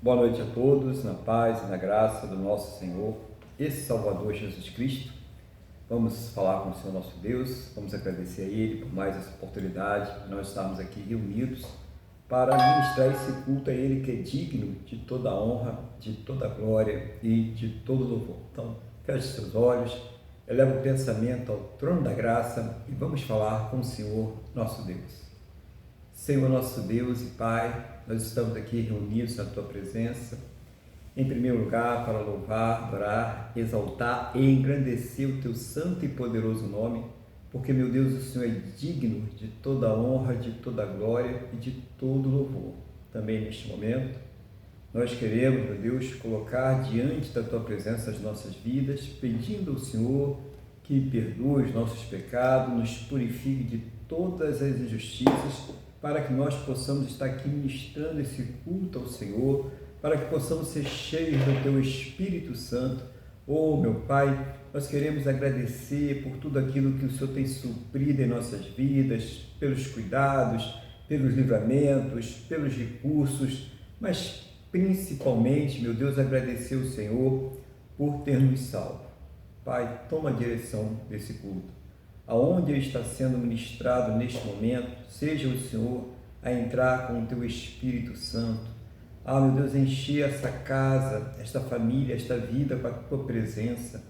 Boa noite a todos, na paz e na graça do nosso Senhor e Salvador Jesus Cristo. Vamos falar com o Senhor nosso Deus, vamos agradecer a Ele por mais essa oportunidade de nós estarmos aqui reunidos para ministrar esse culto a Ele que é digno de toda a honra, de toda a glória e de todo louvor. Então, feche seus olhos, eleva o pensamento ao trono da graça e vamos falar com o Senhor nosso Deus. Senhor nosso Deus e Pai, nós estamos aqui reunidos na Tua presença, em primeiro lugar para louvar, adorar, exaltar e engrandecer o Teu santo e poderoso nome, porque, meu Deus, o Senhor é digno de toda a honra, de toda a glória e de todo louvor. Também neste momento, nós queremos, meu Deus, colocar diante da Tua presença as nossas vidas, pedindo ao Senhor que perdoe os nossos pecados, nos purifique de todas as injustiças, para que nós possamos estar aqui ministrando esse culto ao Senhor, para que possamos ser cheios do Teu Espírito Santo. Oh, meu Pai, nós queremos agradecer por tudo aquilo que o Senhor tem suprido em nossas vidas, pelos cuidados, pelos livramentos, pelos recursos, mas principalmente, meu Deus, agradecer ao Senhor por ter nos salvo. Pai, toma a direção desse culto. Aonde ele está sendo ministrado neste momento, seja o Senhor a entrar com o Teu Espírito Santo. Meu Deus, encher essa casa, esta família, esta vida com a Tua presença.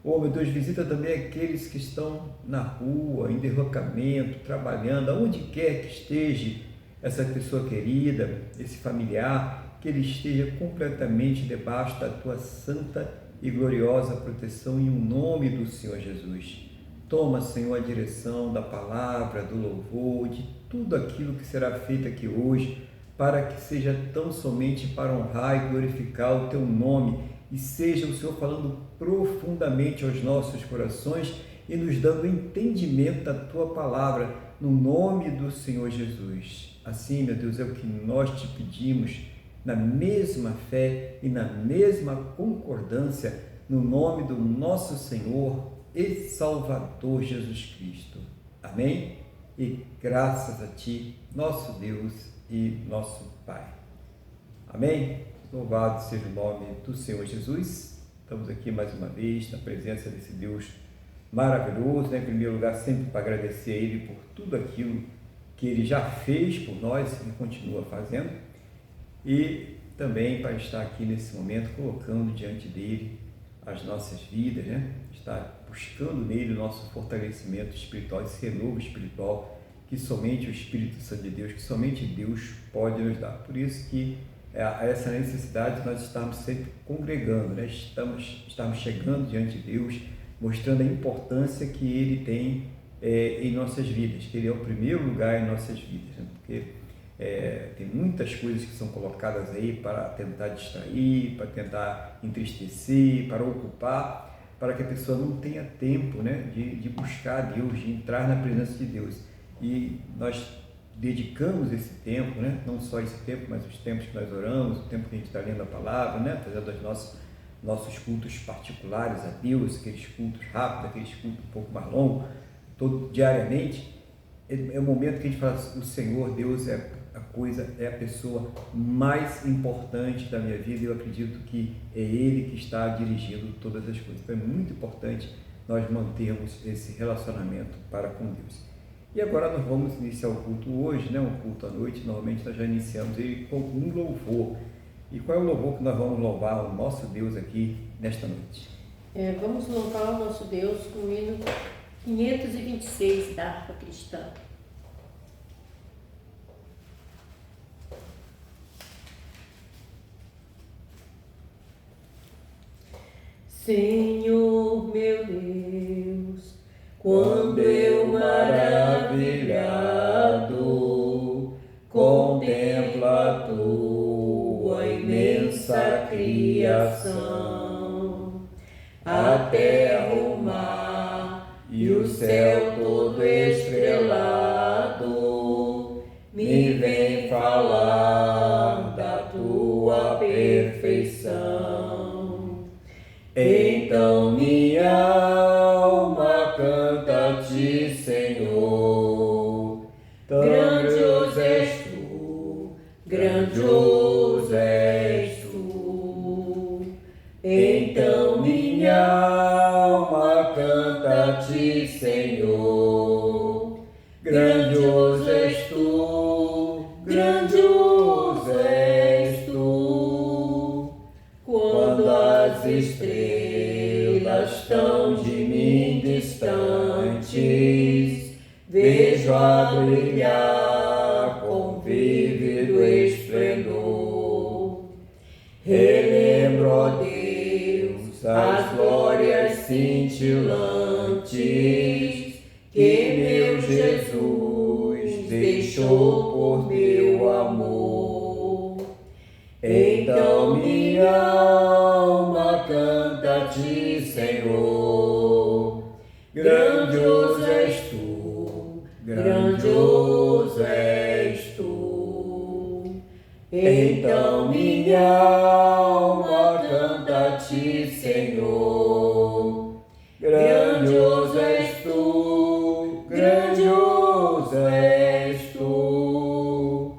Meu Deus, visita também aqueles que estão na rua, em deslocamento, trabalhando, aonde quer que esteja essa pessoa querida, esse familiar, que ele esteja completamente debaixo da Tua santa e gloriosa proteção em nome do Senhor Jesus. Toma, Senhor, a direção da palavra, do louvor, de tudo aquilo que será feito aqui hoje, para que seja tão somente para honrar e glorificar o Teu nome, e seja o Senhor falando profundamente aos nossos corações e nos dando entendimento da Tua palavra, no nome do Senhor Jesus. Assim, meu Deus, é o que nós te pedimos, na mesma fé e na mesma concordância, no nome do nosso Senhor e Salvador Jesus Cristo. Amém? E graças a Ti, nosso Deus e nosso Pai. Amém? Louvado seja o nome do Senhor Jesus. Estamos aqui mais uma vez na presença desse Deus maravilhoso, né? Em primeiro lugar, sempre para agradecer a Ele por tudo aquilo que Ele já fez por nós e continua fazendo, e também para estar aqui nesse momento colocando diante dEle as nossas vidas, né? Estar buscando nele o nosso fortalecimento espiritual, esse renovo espiritual que somente o Espírito Santo de Deus, que somente Deus pode nos dar. Por isso que essa necessidade de nós estarmos sempre congregando, né? Estamos chegando diante de Deus, mostrando a importância que Ele tem em nossas vidas, que Ele é o primeiro lugar em nossas vidas, né? Porque tem muitas coisas que são colocadas aí para tentar distrair, para tentar entristecer, para ocupar, para que a pessoa não tenha tempo, né, de buscar a Deus, de entrar na presença de Deus. E nós dedicamos esse tempo, né, não só esse tempo, mas os tempos que nós oramos, o tempo que a gente está lendo a palavra, né, fazendo os nossos cultos particulares a Deus, aqueles cultos rápidos, aqueles cultos um pouco mais longos, diariamente. É o momento que a gente fala, o Senhor, Deus é a pessoa mais importante da minha vida, e eu acredito que é Ele que está dirigindo todas as coisas. Então é muito importante nós mantermos esse relacionamento para com Deus. E agora nós vamos iniciar o culto hoje, né? Um culto à noite. Normalmente nós já iniciamos ele com um louvor. E qual é o louvor que nós vamos louvar o nosso Deus aqui nesta noite? Vamos louvar o nosso Deus com o hino 526 da harpa cristã. Senhor meu Deus, quando eu maravilhado contemplo a Tua imensa criação, a terra, o mar e o céu todo estrelado, me vem falar da Tua perfeição. Então minha alma canta a Ti, Senhor. Grandioso és Tu, grandioso és grandioso és tu. Quando as estrelas tão de mim distantes vejo a brilhar com vívido esplendor, relembro, ó Deus, as glórias cintilantes que meu Jesus deixou por meu amor. Então minha alma canta a ti, Senhor. Grandioso és tu, grandioso és tu. Então minha alma canta a ti, Senhor. Grandioso és tu, grandioso és tu.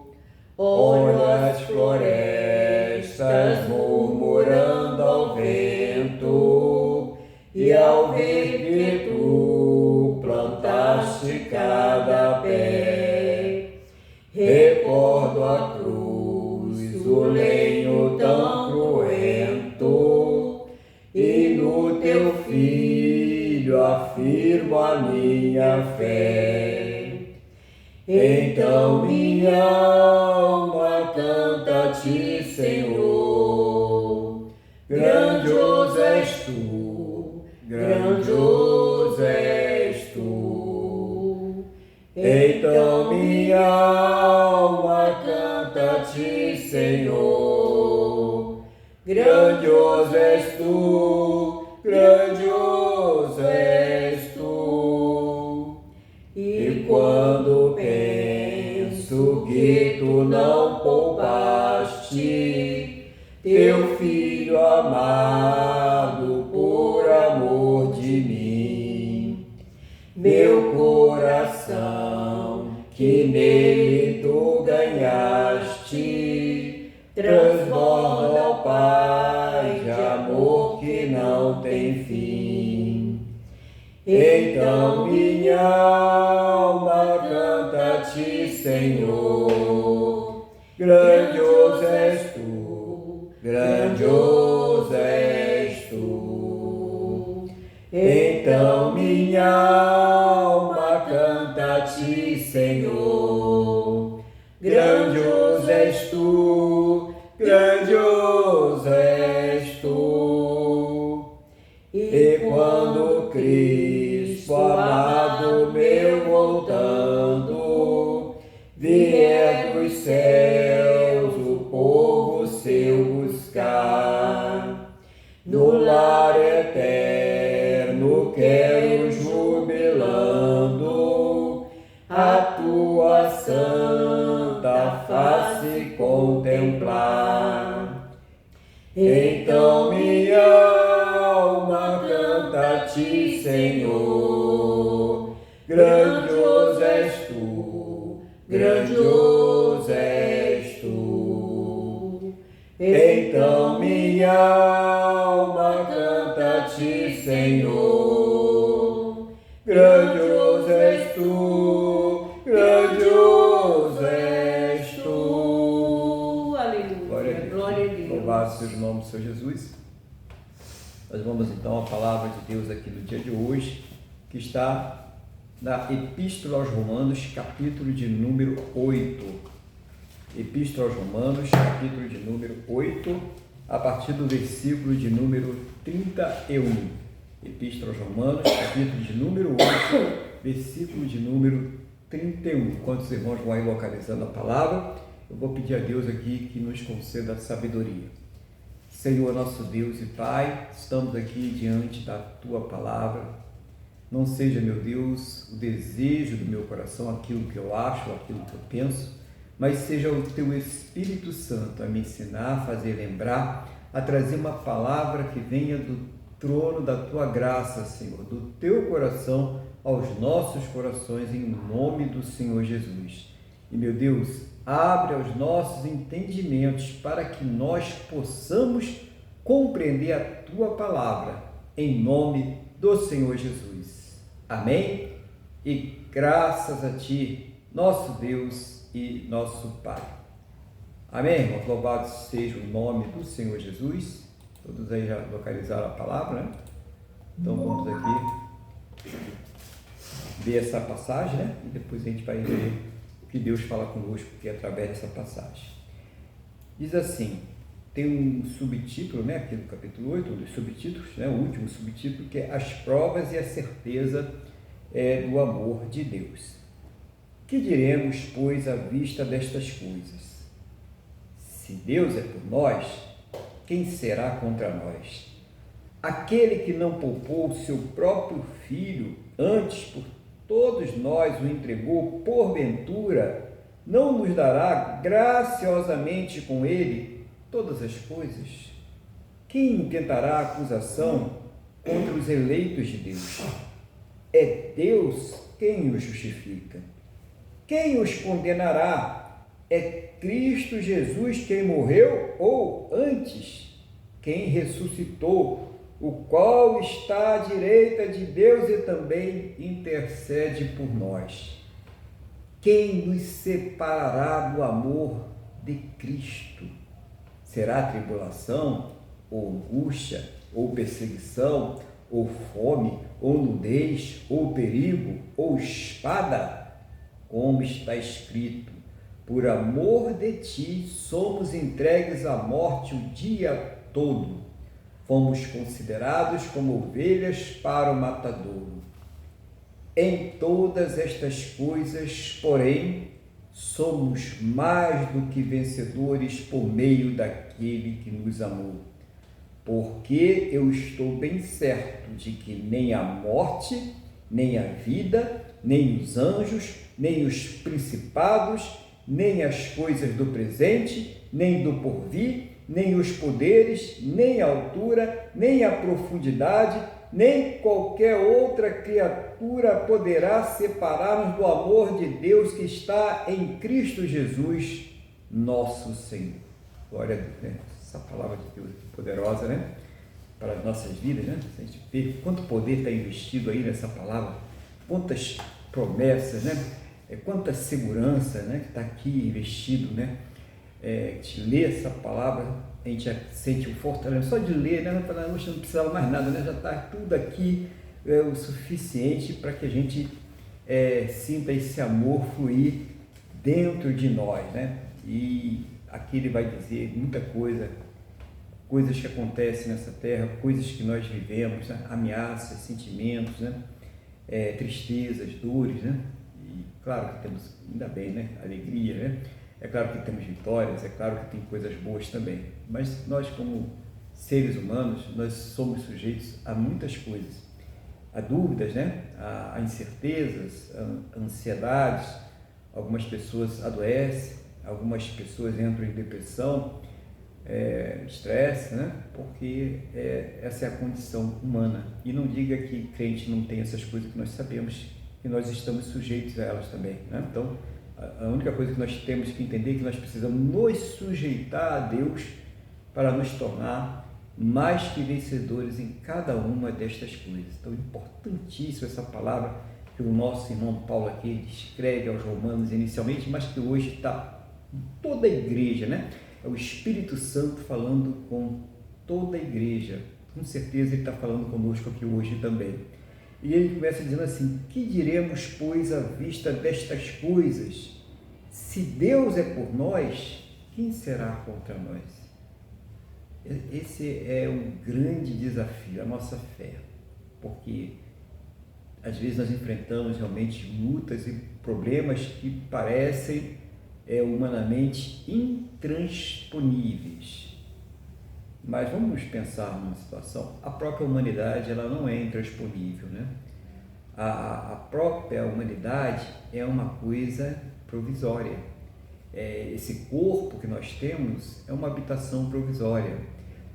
Olho as florestas murmurando ao vento, e ao ver que tu plantaste cada pé, recordo a cruz, o lenho tão cruento, e no teu Filho afirmo a minha fé. Então minha alma canta a ti, Senhor. Grandioso és tu, grandioso és tu. Então minha alma canta a ti, Senhor. Grandioso és tu, grandioso és tu. E quando penso que tu não poupaste teu Filho amado por amor de mim, meu coração que nele tu ganhaste transborda, ó Pai, de amor que não tem fim. Então minha alma canta a ti, Senhor. Grandioso és tu, grandioso és tu. Então minha alma canta a ti, Senhor. Grandioso és tu, grandioso és tu. E quando Cristo amado meu voltando vier dos céus o povo seu buscar, no lar eterno quero jubilando a tua santa face contemplar. Então minha alma canta a ti, Senhor. Grandioso és tu, grandioso és tu. Então minha alma canta a ti, Senhor. Grandioso és tu, grandioso és tu. Aleluia, glória a Deus. Louvado seja o nome do Senhor Jesus. Nós vamos então à palavra de Deus aqui no dia de hoje, que está na Epístola aos Romanos, capítulo de número 8. Epístola aos Romanos, capítulo de número 8, a partir do versículo de número 31. Epístola aos Romanos, capítulo de número 8, versículo de número 31. Enquanto os irmãos vão aí localizando a palavra, eu vou pedir a Deus aqui que nos conceda a sabedoria. Senhor, nosso Deus e Pai, estamos aqui diante da Tua palavra. Não seja, meu Deus, o desejo do meu coração, aquilo que eu acho, aquilo que eu penso, mas seja o Teu Espírito Santo a me ensinar, a fazer lembrar, a trazer uma palavra que venha do trono da Tua graça, Senhor, do Teu coração aos nossos corações, em nome do Senhor Jesus. E, meu Deus, abre aos nossos entendimentos para que nós possamos compreender a Tua palavra, em nome do Senhor Jesus. Amém? E graças a Ti, nosso Deus e nosso Pai. Amém, irmãos? Louvado seja o nome do Senhor Jesus. Todos aí já localizaram a palavra, né? Então vamos aqui ver essa passagem, né? E depois a gente vai ver o que Deus fala conosco aqui através dessa passagem. Diz assim, tem um subtítulo, né? Aqui no capítulo 8, um dos subtítulos, né? O último subtítulo, que é As provas e a certeza do amor de Deus. Que diremos, pois, à vista destas coisas? Se Deus é por nós, quem será contra nós? Aquele que não poupou o seu próprio Filho, antes por todos nós o entregou, porventura, não nos dará graciosamente com ele todas as coisas? Quem intentará acusação contra os eleitos de Deus? É Deus quem os justifica. Quem os condenará? É Cristo Jesus quem morreu, ou antes, quem ressuscitou, o qual está à direita de Deus e também intercede por nós. Quem nos separará do amor de Cristo? Será tribulação, ou angústia, ou perseguição, ou fome, ou nudez, ou perigo, ou espada? Como está escrito, por amor de ti somos entregues à morte o dia todo. Fomos considerados como ovelhas para o matadouro. Em todas estas coisas, porém, somos mais do que vencedores por meio daquele que nos amou. Porque eu estou bem certo de que nem a morte, nem a vida, nem os anjos, nem os principados, nem as coisas do presente, nem do porvir, nem os poderes, nem a altura, nem a profundidade, nem qualquer outra criatura poderá separar-nos do amor de Deus que está em Cristo Jesus, nosso Senhor. Glória a Deus, né? Essa palavra de Deus é poderosa, né? Para as nossas vidas, né? A gente vê quanto poder está investido aí nessa palavra, quantas promessas, né? Quanta segurança, né, que está aqui investido, né? De ler essa palavra, a gente já sente um fortalecimento, só de ler, né? Não precisava mais nada, né? Já está tudo aqui o suficiente para que a gente sinta esse amor fluir dentro de nós, né? E aqui ele vai dizer muita coisa, coisas que acontecem nessa terra, coisas que nós vivemos, né? Ameaças, sentimentos, né? Tristezas, dores, né? E claro que temos, ainda bem, né? Alegria, né? É claro que temos vitórias, é claro que tem coisas boas também, mas nós como seres humanos, nós somos sujeitos a muitas coisas, a dúvidas, né? A incertezas, a ansiedades. Algumas pessoas adoecem, algumas pessoas entram em depressão, estresse, né? Porque essa é a condição humana. E não diga que crente não tem essas coisas, que nós sabemos que nós estamos sujeitos a elas também, né? Então, a única coisa que nós temos que entender é que nós precisamos nos sujeitar a Deus para nos tornar mais que vencedores em cada uma destas coisas. Então, importantíssima essa palavra que o nosso irmão Paulo aqui escreve aos Romanos inicialmente, mas que hoje está em toda a igreja, né? É o Espírito Santo falando com toda a igreja. Com certeza ele está falando conosco aqui hoje também. E ele começa dizendo assim: que diremos, pois, à vista destas coisas? Se Deus é por nós, quem será contra nós? Esse é um grande desafio, a nossa fé, porque às vezes nós enfrentamos realmente lutas e problemas que parecem humanamente intransponíveis. Mas vamos pensar numa situação, a própria humanidade ela não é intransponível, né? A própria humanidade é uma coisa provisória. Esse corpo que nós temos é uma habitação provisória.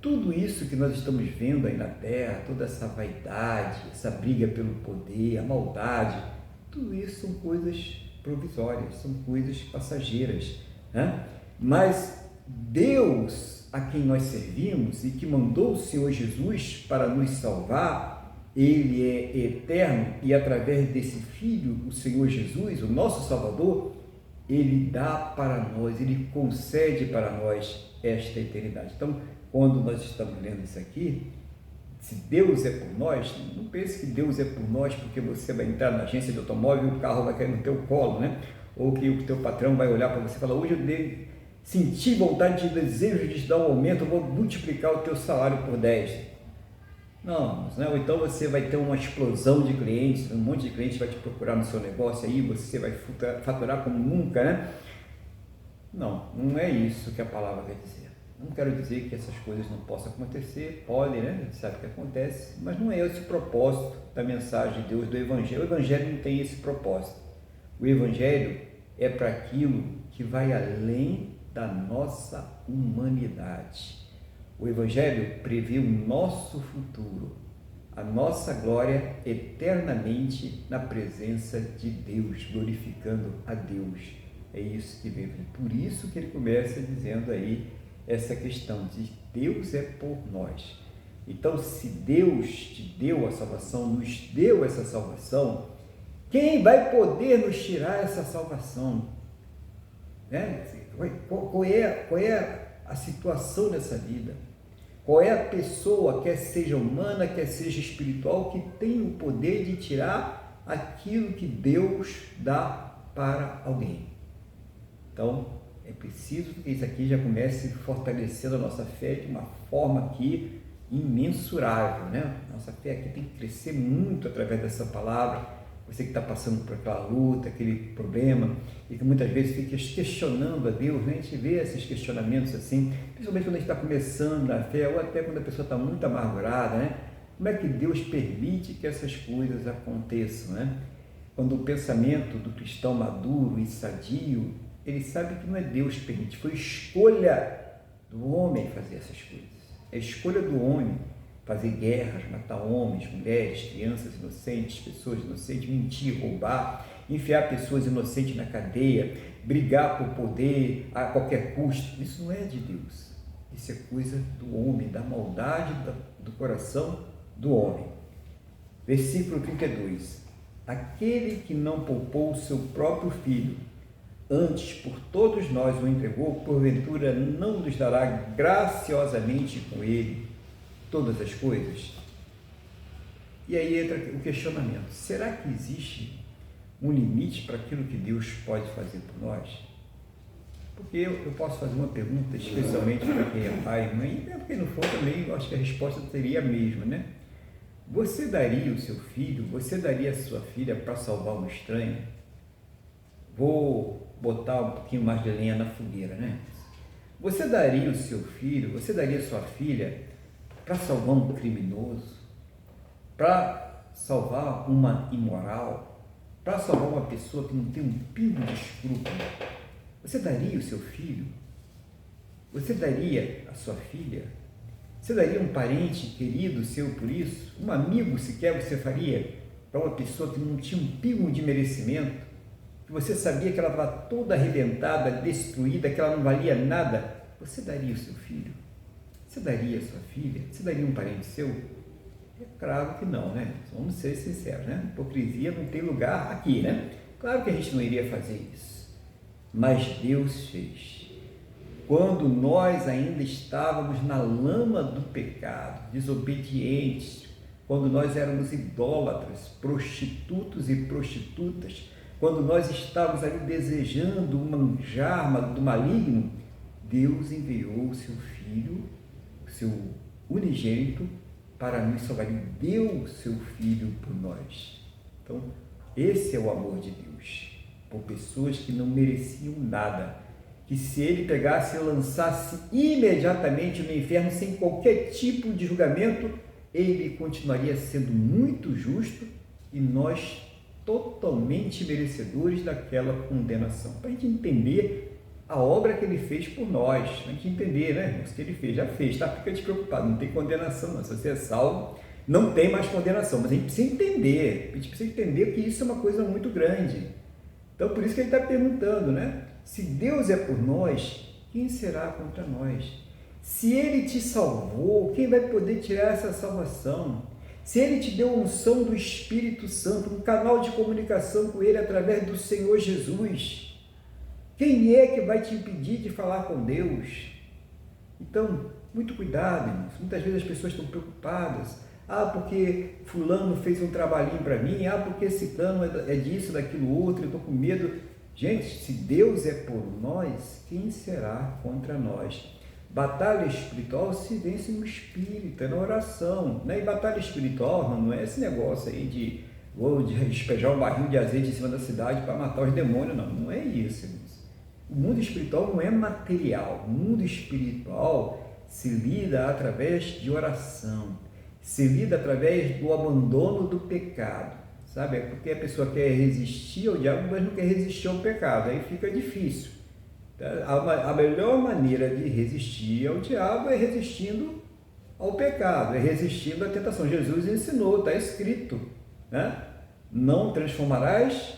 Tudo isso que nós estamos vendo aí na Terra, toda essa vaidade, essa briga pelo poder, a maldade, tudo isso são coisas provisórias, são coisas passageiras, né? Mas Deus, a quem nós servimos e que mandou o Senhor Jesus para nos salvar, Ele é eterno e através desse Filho, o Senhor Jesus, o nosso Salvador, Ele dá para nós, Ele concede para nós esta eternidade. Então, quando nós estamos lendo isso aqui, se Deus é por nós, não pense que Deus é por nós porque você vai entrar na agência de automóvel e o carro vai cair no teu colo, né? Ou que o teu patrão vai olhar para você e falar, hoje eu senti vontade de desejo de te dar um aumento, eu vou multiplicar o teu salário por 10. Não, né? Ou então você vai ter uma explosão de clientes, um monte de clientes vai te procurar no seu negócio aí, você vai faturar como nunca, né? Não é isso que a palavra quer dizer. Não quero dizer que essas coisas não possam acontecer, podem, né? A gente sabe que acontece, mas não é esse o propósito da mensagem de Deus, do Evangelho. O Evangelho não tem esse propósito. O Evangelho é para aquilo que vai além da nossa humanidade. O Evangelho prevê o nosso futuro, a nossa glória eternamente na presença de Deus, glorificando a Deus. É isso que vem. Por isso que ele começa dizendo aí essa questão de Deus é por nós. Então, se Deus te deu a salvação, nos deu essa salvação, quem vai poder nos tirar essa salvação? Né? Qual é a situação dessa vida? Qual é a pessoa, quer seja humana, quer seja espiritual, que tem o poder de tirar aquilo que Deus dá para alguém? Então, é preciso que isso aqui já comece fortalecendo a nossa fé de uma forma aqui imensurável, né? Nossa fé aqui tem que crescer muito através dessa palavra. Você que está passando por aquela luta, aquele problema, e que muitas vezes fica questionando a Deus, né? A gente vê esses questionamentos assim, principalmente quando a gente está começando na fé, ou até quando a pessoa está muito amargurada, né? Como é que Deus permite que essas coisas aconteçam, né? Quando o pensamento do cristão maduro e sadio, ele sabe que não é Deus que permite, foi escolha do homem fazer essas coisas. É escolha do homem fazer guerras, matar homens, mulheres, crianças inocentes, pessoas inocentes, mentir, roubar, enfiar pessoas inocentes na cadeia, brigar por poder a qualquer custo. Isso não é de Deus. Isso é coisa do homem, da maldade do coração do homem. Versículo 32. Aquele que não poupou o seu próprio filho, antes por todos nós o entregou, porventura não nos dará graciosamente com ele todas as coisas? E aí entra o questionamento: será que existe um limite para aquilo que Deus pode fazer por nós? Porque eu posso fazer uma pergunta, especialmente para quem é pai e mãe, e porque no fundo também eu acho que a resposta seria a mesma, né? Você daria o seu filho, você daria a sua filha para salvar um estranho? Vou botar um pouquinho mais de lenha na fogueira, né? Você daria o seu filho, você daria a sua filha para salvar um criminoso, para salvar uma imoral, para salvar uma pessoa que não tem um pingo de escrúpulo? Você daria o seu filho? Você daria a sua filha? Você daria um parente querido seu por isso? Um amigo sequer você faria para uma pessoa que não tinha um pingo de merecimento? Que você sabia que ela estava toda arrebentada, destruída, que ela não valia nada? Você daria o seu filho? Você daria a sua filha? Você daria um parente seu? É claro que não, né? Vamos ser sinceros, né? Hipocrisia não tem lugar aqui, né? Claro que a gente não iria fazer isso, mas Deus fez. Quando nós ainda estávamos na lama do pecado, desobedientes, quando nós éramos idólatras, prostitutos e prostitutas, quando nós estávamos ali desejando o manjar do maligno, Deus enviou o seu Filho, o seu unigênito, para nos salvar. Ele deu o seu Filho por nós. Então, esse é o amor de Deus, por pessoas que não mereciam nada, que se ele pegasse e lançasse imediatamente no inferno, sem qualquer tipo de julgamento, ele continuaria sendo muito justo e nós totalmente merecedores daquela condenação. Para a gente entender a obra que ele fez por nós, para a gente entender, né? Isso que ele fez, já fez, tá? Fica despreocupado, não tem condenação, não. Se você é salvo, não tem mais condenação, mas a gente precisa entender, que isso é uma coisa muito grande. Então, por isso que ele está perguntando, né? Se Deus é por nós, quem será contra nós? Se ele te salvou, quem vai poder tirar essa salvação? Se ele te deu a unção do Espírito Santo, um canal de comunicação com ele através do Senhor Jesus, Quem é que vai te impedir de falar com Deus? Então, muito cuidado, irmãos. Muitas vezes as pessoas estão preocupadas. Porque fulano fez um trabalhinho para mim. Porque ciclano é disso, daquilo outro, eu estou com medo. Gente, se Deus é por nós, quem será contra nós? Batalha espiritual se vence no espírito, é na oração. Né? E batalha espiritual não é esse negócio aí de despejar um barril de azeite em cima da cidade para matar os demônios, não. Não é isso, irmãos. O mundo espiritual não é material. O mundo espiritual se lida através de oração, se lida através do abandono do pecado, sabe? É porque a pessoa quer resistir ao diabo, mas não quer resistir ao pecado, aí fica difícil. A melhor maneira de resistir ao diabo é resistindo ao pecado, é resistindo à tentação. Jesus ensinou, está escrito, né? Não transformarás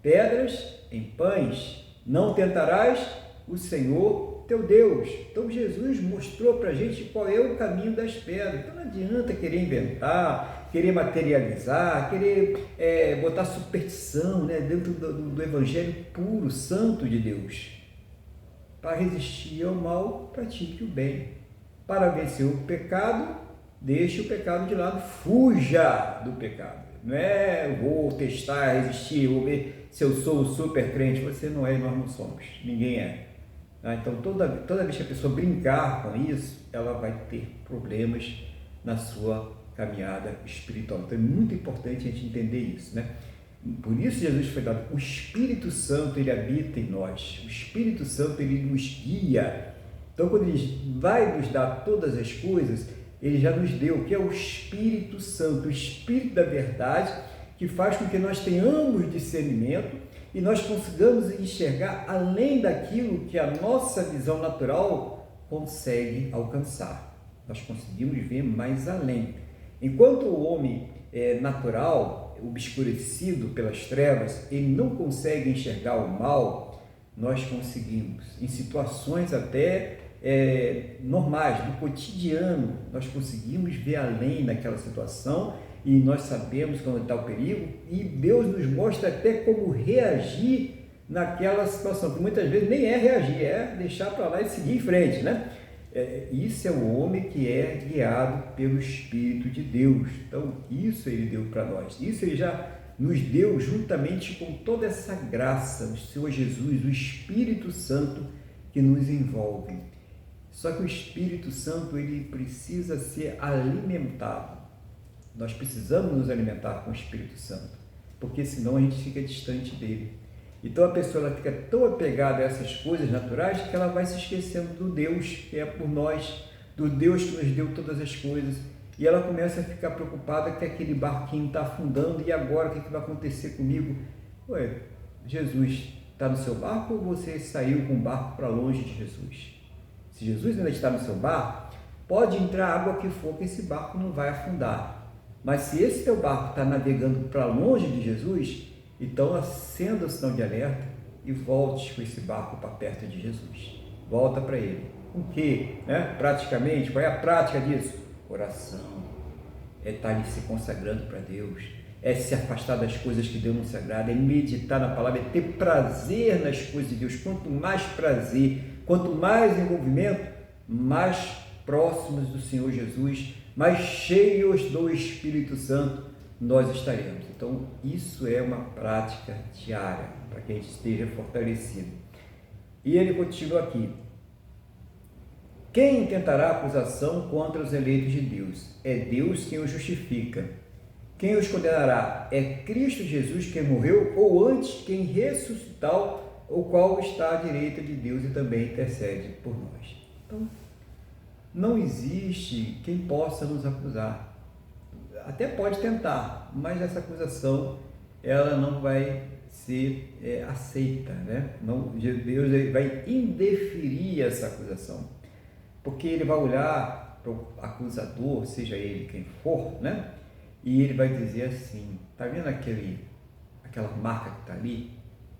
pedras em pães, não tentarás o Senhor teu Deus. Então Jesus mostrou para a gente qual é o caminho das pedras. Então não adianta querer inventar, querer materializar, querer botar superstição, né, dentro do evangelho puro, santo de Deus. Para resistir ao mal, pratique o bem. Para vencer o pecado, deixe o pecado de lado, fuja do pecado. Não é vou testar, resistir, vou ver se eu sou o super crente. Você não é e nós não somos, ninguém é. Então toda vez que a pessoa brincar com isso, ela vai ter problemas na sua caminhada espiritual. Então é muito importante a gente entender isso, né? Por isso Jesus foi dado. O Espírito Santo, ele habita em nós. O Espírito Santo, ele nos guia. Então quando ele vai nos dar todas as coisas, ele já nos deu, que é o Espírito Santo, o Espírito da verdade, que faz com que nós tenhamos discernimento e nós consigamos enxergar além daquilo que a nossa visão natural consegue alcançar. Nós conseguimos ver mais além. Enquanto o homem natural, obscurecido pelas trevas, ele não consegue enxergar o mal, nós conseguimos, em situações até normais, do cotidiano, nós conseguimos ver além daquela situação e nós sabemos quando está o perigo e Deus nos mostra até como reagir naquela situação, que muitas vezes nem é reagir, é deixar para lá e seguir em frente, né? Isso é o homem que é guiado pelo Espírito de Deus. Então isso ele deu para nós, isso ele já nos deu juntamente com toda essa graça do Senhor Jesus, o Espírito Santo que nos envolve. Só que o Espírito Santo ele precisa ser alimentado. Nós precisamos nos alimentar com o Espírito Santo, porque senão a gente fica distante dele. Então a pessoa ela fica tão apegada a essas coisas naturais que ela vai se esquecendo do Deus que é por nós, do Deus que nos deu todas as coisas. E ela começa a ficar preocupada que aquele barquinho está afundando e agora o que vai acontecer comigo? Jesus está no seu barco ou você saiu com o barco para longe de Jesus? Se Jesus ainda está no seu barco, pode entrar água que for, que esse barco não vai afundar. Mas se esse teu barco está navegando para longe de Jesus, então acenda o sinal de alerta e volte com esse barco para perto de Jesus. Volta para ele. Com quê? Praticamente, qual é a prática disso? Oração. É estar ali se consagrando para Deus. É se afastar das coisas que Deus não se agrada. É meditar na palavra, é ter prazer nas coisas de Deus. Quanto mais prazer, quanto mais envolvimento, mais próximos do Senhor Jesus, mais cheios do Espírito Santo nós estaremos. Então isso é uma prática diária para que a gente esteja fortalecido. E ele continua aqui: quem intentará acusação contra os eleitos de Deus? É Deus quem os justifica. Quem os condenará? É Cristo Jesus quem morreu, ou antes quem ressuscitou, o qual está à direita de Deus e também intercede por nós. Então não existe quem possa nos acusar. Até pode tentar, mas essa acusação ela não vai ser aceita, né? Não, Deus vai indeferir essa acusação, porque ele vai olhar para o acusador, seja ele quem for, né? E ele vai dizer assim: tá vendo aquela marca que está ali?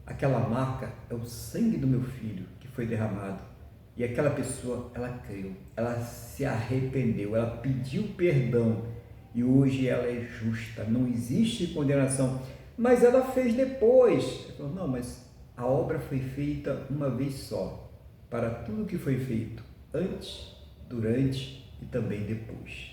Aquela marca é o sangue do meu filho que foi derramado. E aquela pessoa, ela creu, ela se arrependeu, ela pediu perdão e hoje ela é justa, não existe condenação. Mas ela fez depois. Ela falou: não, mas a obra foi feita uma vez só, para tudo que foi feito antes, durante e também depois.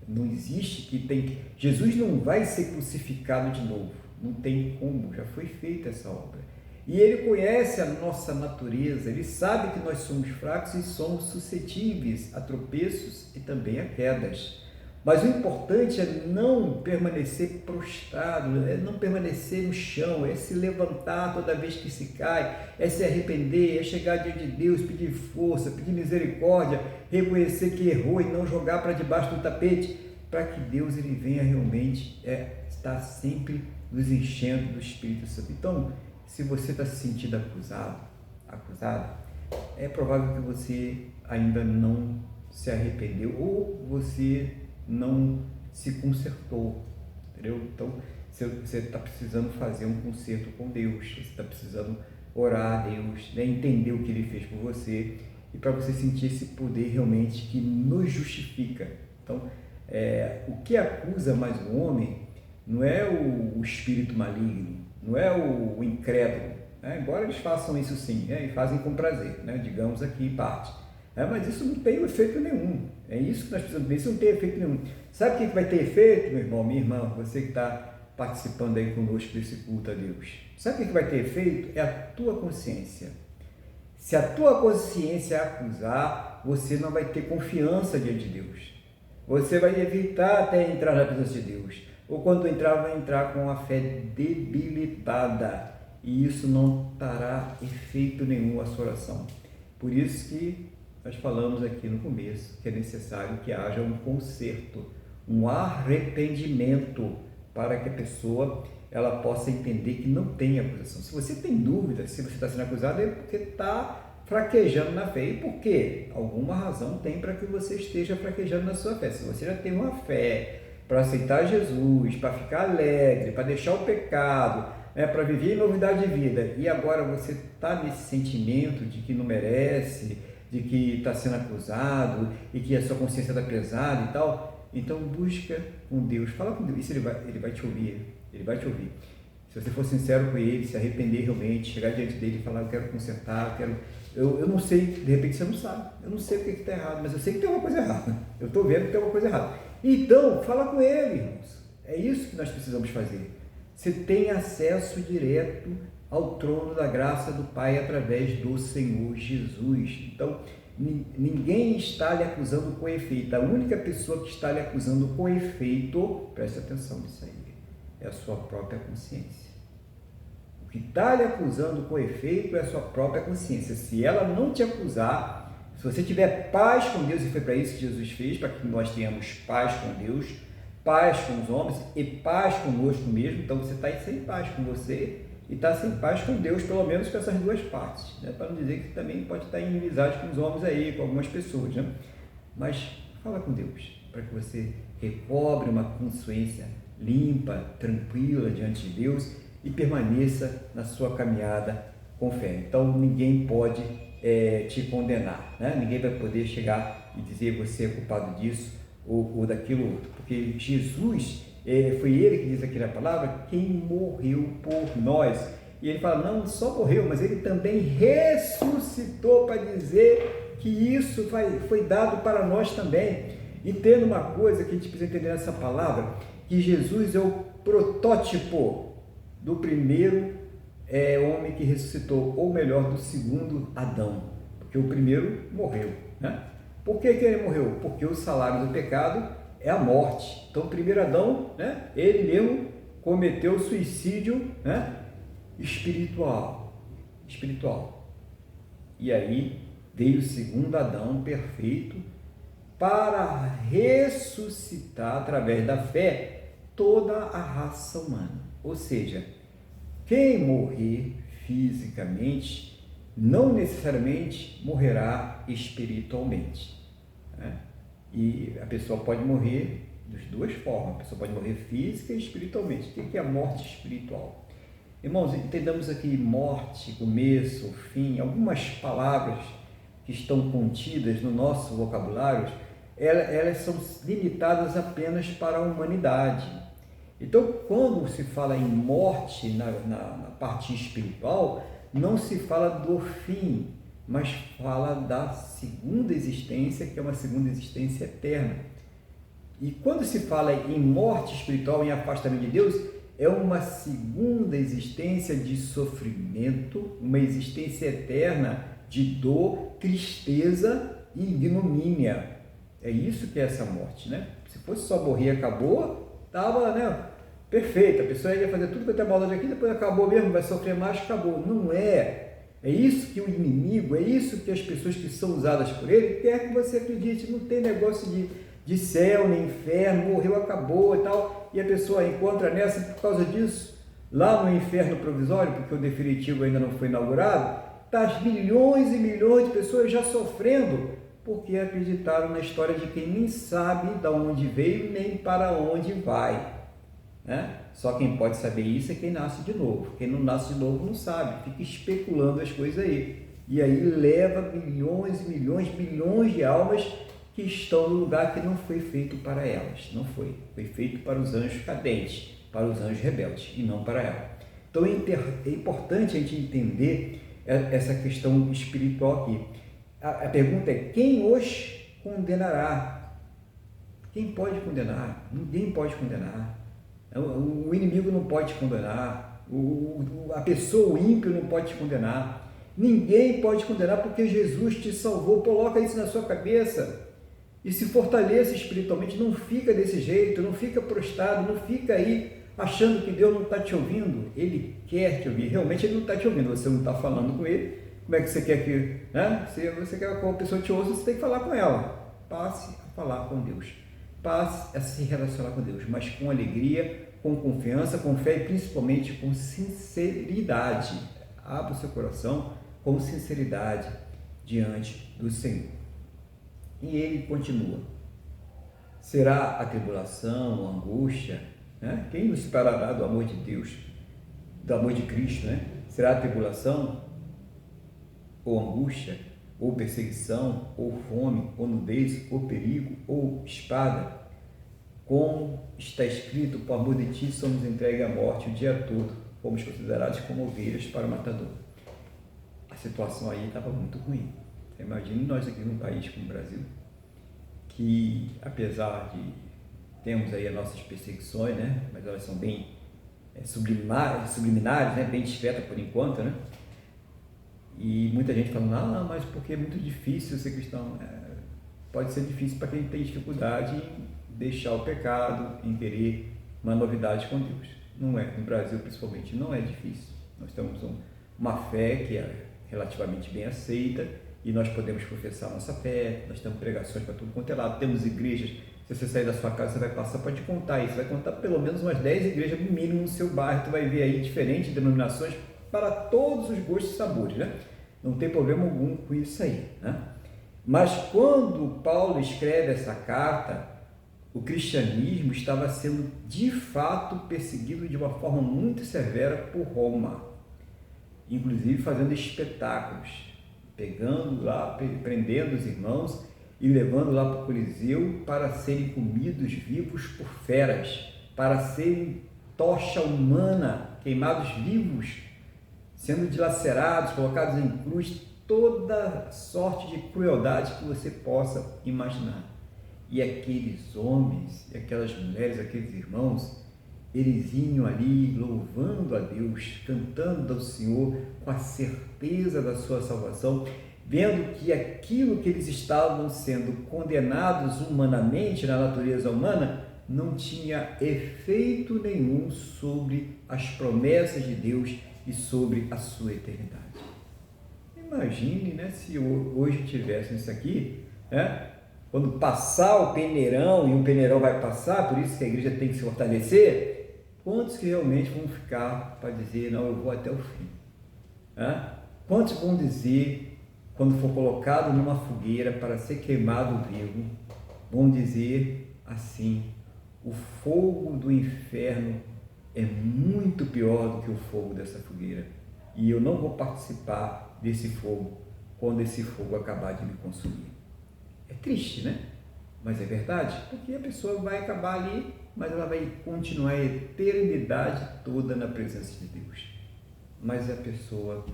Não existe Jesus não vai ser crucificado de novo, não tem como, já foi feita essa obra. E Ele conhece a nossa natureza, Ele sabe que nós somos fracos e somos suscetíveis a tropeços e também a quedas. Mas o importante é não permanecer prostrado, é não permanecer no chão, é se levantar toda vez que se cai, é se arrepender, é chegar diante de Deus, pedir força, pedir misericórdia, reconhecer que errou e não jogar para debaixo do tapete, para que Deus ele venha realmente estar sempre nos enchendo do Espírito Santo. Então, se você está se sentindo acusado, é provável que você ainda não se arrependeu ou você não se consertou, entendeu? Então, você está precisando fazer um conserto com Deus, você está precisando orar a Deus, né? Entender o que Ele fez por você e para você sentir esse poder realmente que nos justifica. Então, o que acusa mais o homem não é o espírito maligno, não é o incrédulo, né? Embora eles façam isso sim, né? E fazem com prazer, né? Digamos aqui parte. Mas isso não tem efeito nenhum. É isso que nós precisamos ver. Isso não tem efeito nenhum. Sabe o que vai ter efeito, meu irmão, minha irmã? Você que está participando aí conosco desse culto a Deus. Sabe o que vai ter efeito? É a tua consciência. Se a tua consciência acusar, você não vai ter confiança diante de Deus. Você vai evitar até entrar na presença de Deus. Ou quando entrar, vai entrar com a fé debilitada. E isso não dará efeito nenhum à sua oração. Por isso que nós falamos aqui no começo que é necessário que haja um conserto, um arrependimento para que a pessoa ela possa entender que não tem acusação. Se você tem dúvida se você está sendo acusado, é porque está fraquejando na fé. E por quê? Alguma razão tem para que você esteja fraquejando na sua fé. Se você já tem uma fé para aceitar Jesus, para ficar alegre, para deixar o pecado, para viver em novidade de vida, e agora você está nesse sentimento de que não merece, de que está sendo acusado e que a sua consciência está pesada e tal, então busca com Deus, fala com Deus, isso ele vai te ouvir, ele vai te ouvir. Se você for sincero com ele, se arrepender realmente, chegar diante dele e falar, eu quero consertar, eu não sei, de repente você não sabe, eu não sei o que está errado, mas eu sei que tem uma coisa errada, eu estou vendo que tem uma coisa errada. Então, fala com ele, irmãos, é isso que nós precisamos fazer. Você tem acesso direto ao trono da graça do Pai através do Senhor Jesus. Então, ninguém está lhe acusando com efeito. A única pessoa que está lhe acusando com efeito, preste atenção nisso aí, é a sua própria consciência. O que está lhe acusando com efeito é a sua própria consciência. Se ela não te acusar, se você tiver paz com Deus, e foi para isso que Jesus fez, para que nós tenhamos paz com Deus, paz com os homens e paz conosco mesmo, então você está sem paz com você e está sem paz com Deus, pelo menos com essas duas partes, né? Para não dizer que também pode estar em inimizade com os homens aí, com algumas pessoas, né? Mas fala com Deus, para que você recobre uma consciência limpa, tranquila diante de Deus e permaneça na sua caminhada com fé. Então ninguém pode te condenar, né? Ninguém vai poder chegar e dizer você é culpado disso ou daquilo outro, porque Jesus, foi ele que diz aqui na palavra, quem morreu por nós. E ele fala, não só morreu, mas ele também ressuscitou para dizer que isso foi dado para nós também. E tendo uma coisa que a gente precisa entender nessa palavra, que Jesus é o protótipo do primeiro homem que ressuscitou, ou melhor, do segundo Adão, porque o primeiro morreu, né? Por que ele morreu? Porque o salário do pecado é a morte. Então, o primeiro Adão, né, ele mesmo cometeu suicídio, né, espiritual. E aí veio o segundo Adão perfeito para ressuscitar através da fé toda a raça humana. Ou seja, quem morrer fisicamente não necessariamente morrerá espiritualmente, né? E a pessoa pode morrer das duas formas, a pessoa pode morrer física e espiritualmente. O que é a morte espiritual? Irmãos, entendamos aqui morte, começo, fim, algumas palavras que estão contidas no nosso vocabulário, elas são limitadas apenas para a humanidade. Então, quando se fala em morte na parte espiritual, não se fala do fim, mas fala da segunda existência, que é uma segunda existência eterna. E quando se fala em morte espiritual, em afastamento de Deus, é uma segunda existência de sofrimento, uma existência eterna de dor, tristeza e ignomínia. É isso que é essa morte, né? Se fosse só morrer e acabou, estava, né, perfeito. A pessoa ia fazer tudo que tem maldade aqui, depois acabou mesmo, vai sofrer mais, acabou. Não é. É isso que o inimigo, é isso que as pessoas que são usadas por ele quer que você acredite. Não tem negócio de céu, nem inferno, morreu, acabou e tal. E a pessoa encontra nessa por causa disso, lá no inferno provisório, porque o definitivo ainda não foi inaugurado, tá milhões e milhões de pessoas já sofrendo porque acreditaram na história de quem nem sabe de onde veio nem para onde vai, né? Só quem pode saber isso é quem nasce de novo. Quem não nasce de novo não sabe, fica especulando as coisas aí. E aí leva milhões e milhões, bilhões de almas que estão no lugar que não foi feito para elas. Não foi. Foi feito para os anjos cadentes, para os anjos rebeldes e não para ela. Então é importante a gente entender essa questão espiritual aqui. A pergunta é: quem os condenará? Quem pode condenar? Ninguém pode condenar. O inimigo não pode te condenar. A pessoa, o ímpio, não pode te condenar. Ninguém pode te condenar porque Jesus te salvou. Coloca isso na sua cabeça e se fortaleça espiritualmente. Não fica desse jeito, não fica prostrado, não fica aí achando que Deus não está te ouvindo. Ele quer te ouvir. Realmente Ele não está te ouvindo. Você não está falando com Ele. Como é que você quer que, né? Se você quer que uma pessoa te ouça, você tem que falar com ela. Passe a falar com Deus. Passe a se relacionar com Deus, mas com alegria, com confiança, com fé e principalmente com sinceridade. Abra o seu coração com sinceridade diante do Senhor. E ele continua: será a tribulação, a angústia, né? Quem nos separará do amor de Deus, do amor de Cristo, né? Será a tribulação, ou angústia, ou perseguição, ou fome, ou nudez, ou perigo, ou espada? Como está escrito: por amor de ti somos entregues à morte o dia todo, fomos considerados como ovelhas para o matador. A situação aí estava muito ruim. Imagine nós aqui num país como o Brasil, que apesar de termos aí as nossas perseguições, né, mas elas são bem subliminares, né, bem discretas por enquanto, né? E muita gente falando: mas porque é muito difícil ser cristão. Pode ser difícil para quem tem dificuldade em deixar o pecado, em querer uma novidade com Deus. Não é, no Brasil principalmente, não é difícil. Nós temos uma fé que é relativamente bem aceita e nós podemos professar nossa fé, nós temos pregações para tudo quanto é lado, temos igrejas. Se você sair da sua casa, você vai passar, pode contar isso, vai contar pelo menos umas 10 igrejas no mínimo no seu bairro, tu vai ver aí diferentes denominações para todos os gostos e sabores, né? Não tem problema algum com isso aí, né? Mas quando Paulo escreve essa carta, o cristianismo estava sendo de fato perseguido de uma forma muito severa por Roma, inclusive fazendo espetáculos, pegando lá, prendendo os irmãos e levando lá para o Coliseu para serem comidos vivos por feras, para serem tocha humana, queimados vivos, sendo dilacerados, colocados em cruz, toda sorte de crueldade que você possa imaginar. E aqueles homens, e aquelas mulheres, aqueles irmãos, eles iam ali louvando a Deus, cantando ao Senhor com a certeza da sua salvação, vendo que aquilo que eles estavam sendo condenados humanamente, na natureza humana, não tinha efeito nenhum sobre as promessas de Deus e sobre a sua eternidade. Imagine, né, se hoje tivesse isso aqui, né, quando passar o peneirão, e o peneirão vai passar, por isso que a igreja tem que se fortalecer, quantos que realmente vão ficar para dizer: não, eu vou até o fim? Quantos vão dizer, quando for colocado numa fogueira para ser queimado vivo, vão dizer assim: o fogo do inferno é muito pior do que o fogo dessa fogueira, e eu não vou participar desse fogo quando esse fogo acabar de me consumir. É triste, né? Mas é verdade, porque a pessoa vai acabar ali, mas ela vai continuar a eternidade toda na presença de Deus. Mas a pessoa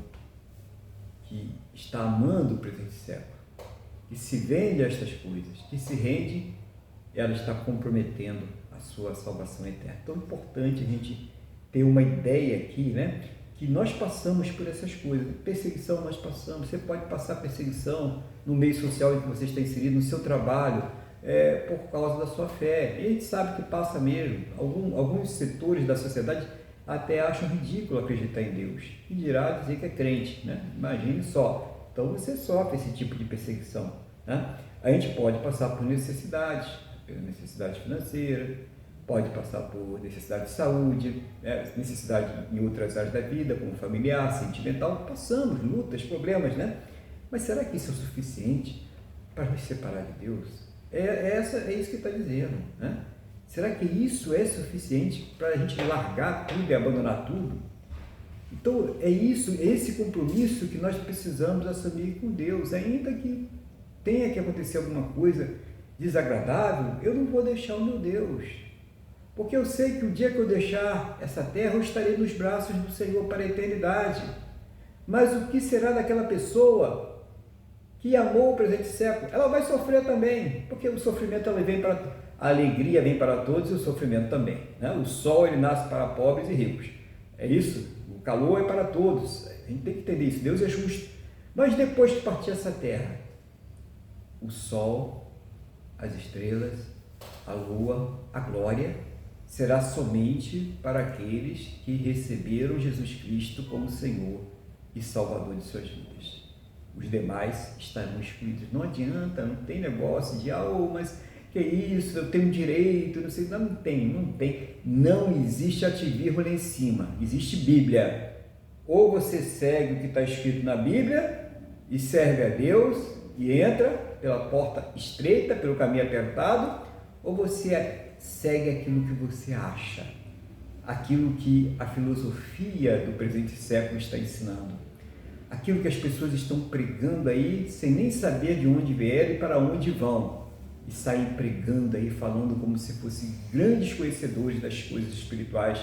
que está amando o presente século, que se vende a estas coisas, que se rende, ela está comprometendo a sua salvação eterna. Então é importante a gente ter uma ideia aqui, né? Que nós passamos por essas coisas. Perseguição nós passamos. Você pode passar perseguição no meio social em que você está inserido, no seu trabalho, por causa da sua fé. E a gente sabe que passa mesmo. Alguns setores da sociedade até acham ridículo acreditar em Deus. E dirá dizer que é crente, né? Imagine só. Então você sofre esse tipo de perseguição, né? A gente pode passar por necessidade financeira, pode passar por necessidade de saúde, necessidade em outras áreas da vida, como familiar, sentimental, passamos lutas, problemas, né? Mas será que isso é o suficiente para nos separar de Deus? É isso que está dizendo, né? Será que isso é suficiente para a gente largar tudo e abandonar tudo? Então, esse compromisso que nós precisamos assumir com Deus. Ainda que tenha que acontecer alguma coisa desagradável, eu não vou deixar o meu Deus. Porque eu sei que o dia que eu deixar essa terra, eu estarei nos braços do Senhor para a eternidade. Mas o que será daquela pessoa que amou o presente século? Ela vai sofrer também, porque o sofrimento a alegria vem para todos e o sofrimento também, né? O sol ele nasce para pobres e ricos. É isso? O calor é para todos. A gente tem que entender isso. Deus é justo. Mas depois de partir essa terra, o sol, as estrelas, a lua, a glória, será somente para aqueles que receberam Jesus Cristo como Senhor e Salvador de suas vidas. Os demais estarão excluídos. Não adianta, não tem negócio de, mas que isso, eu tenho direito, não sei, não tem. Não existe ativismo lá em cima, existe Bíblia. Ou você segue o que está escrito na Bíblia e serve a Deus e entra pela porta estreita, pelo caminho apertado, ou você segue aquilo que você acha, aquilo que a filosofia do presente século está ensinando, aquilo que as pessoas estão pregando aí, sem nem saber de onde vieram e para onde vão, e saem pregando aí, falando como se fossem grandes conhecedores das coisas espirituais,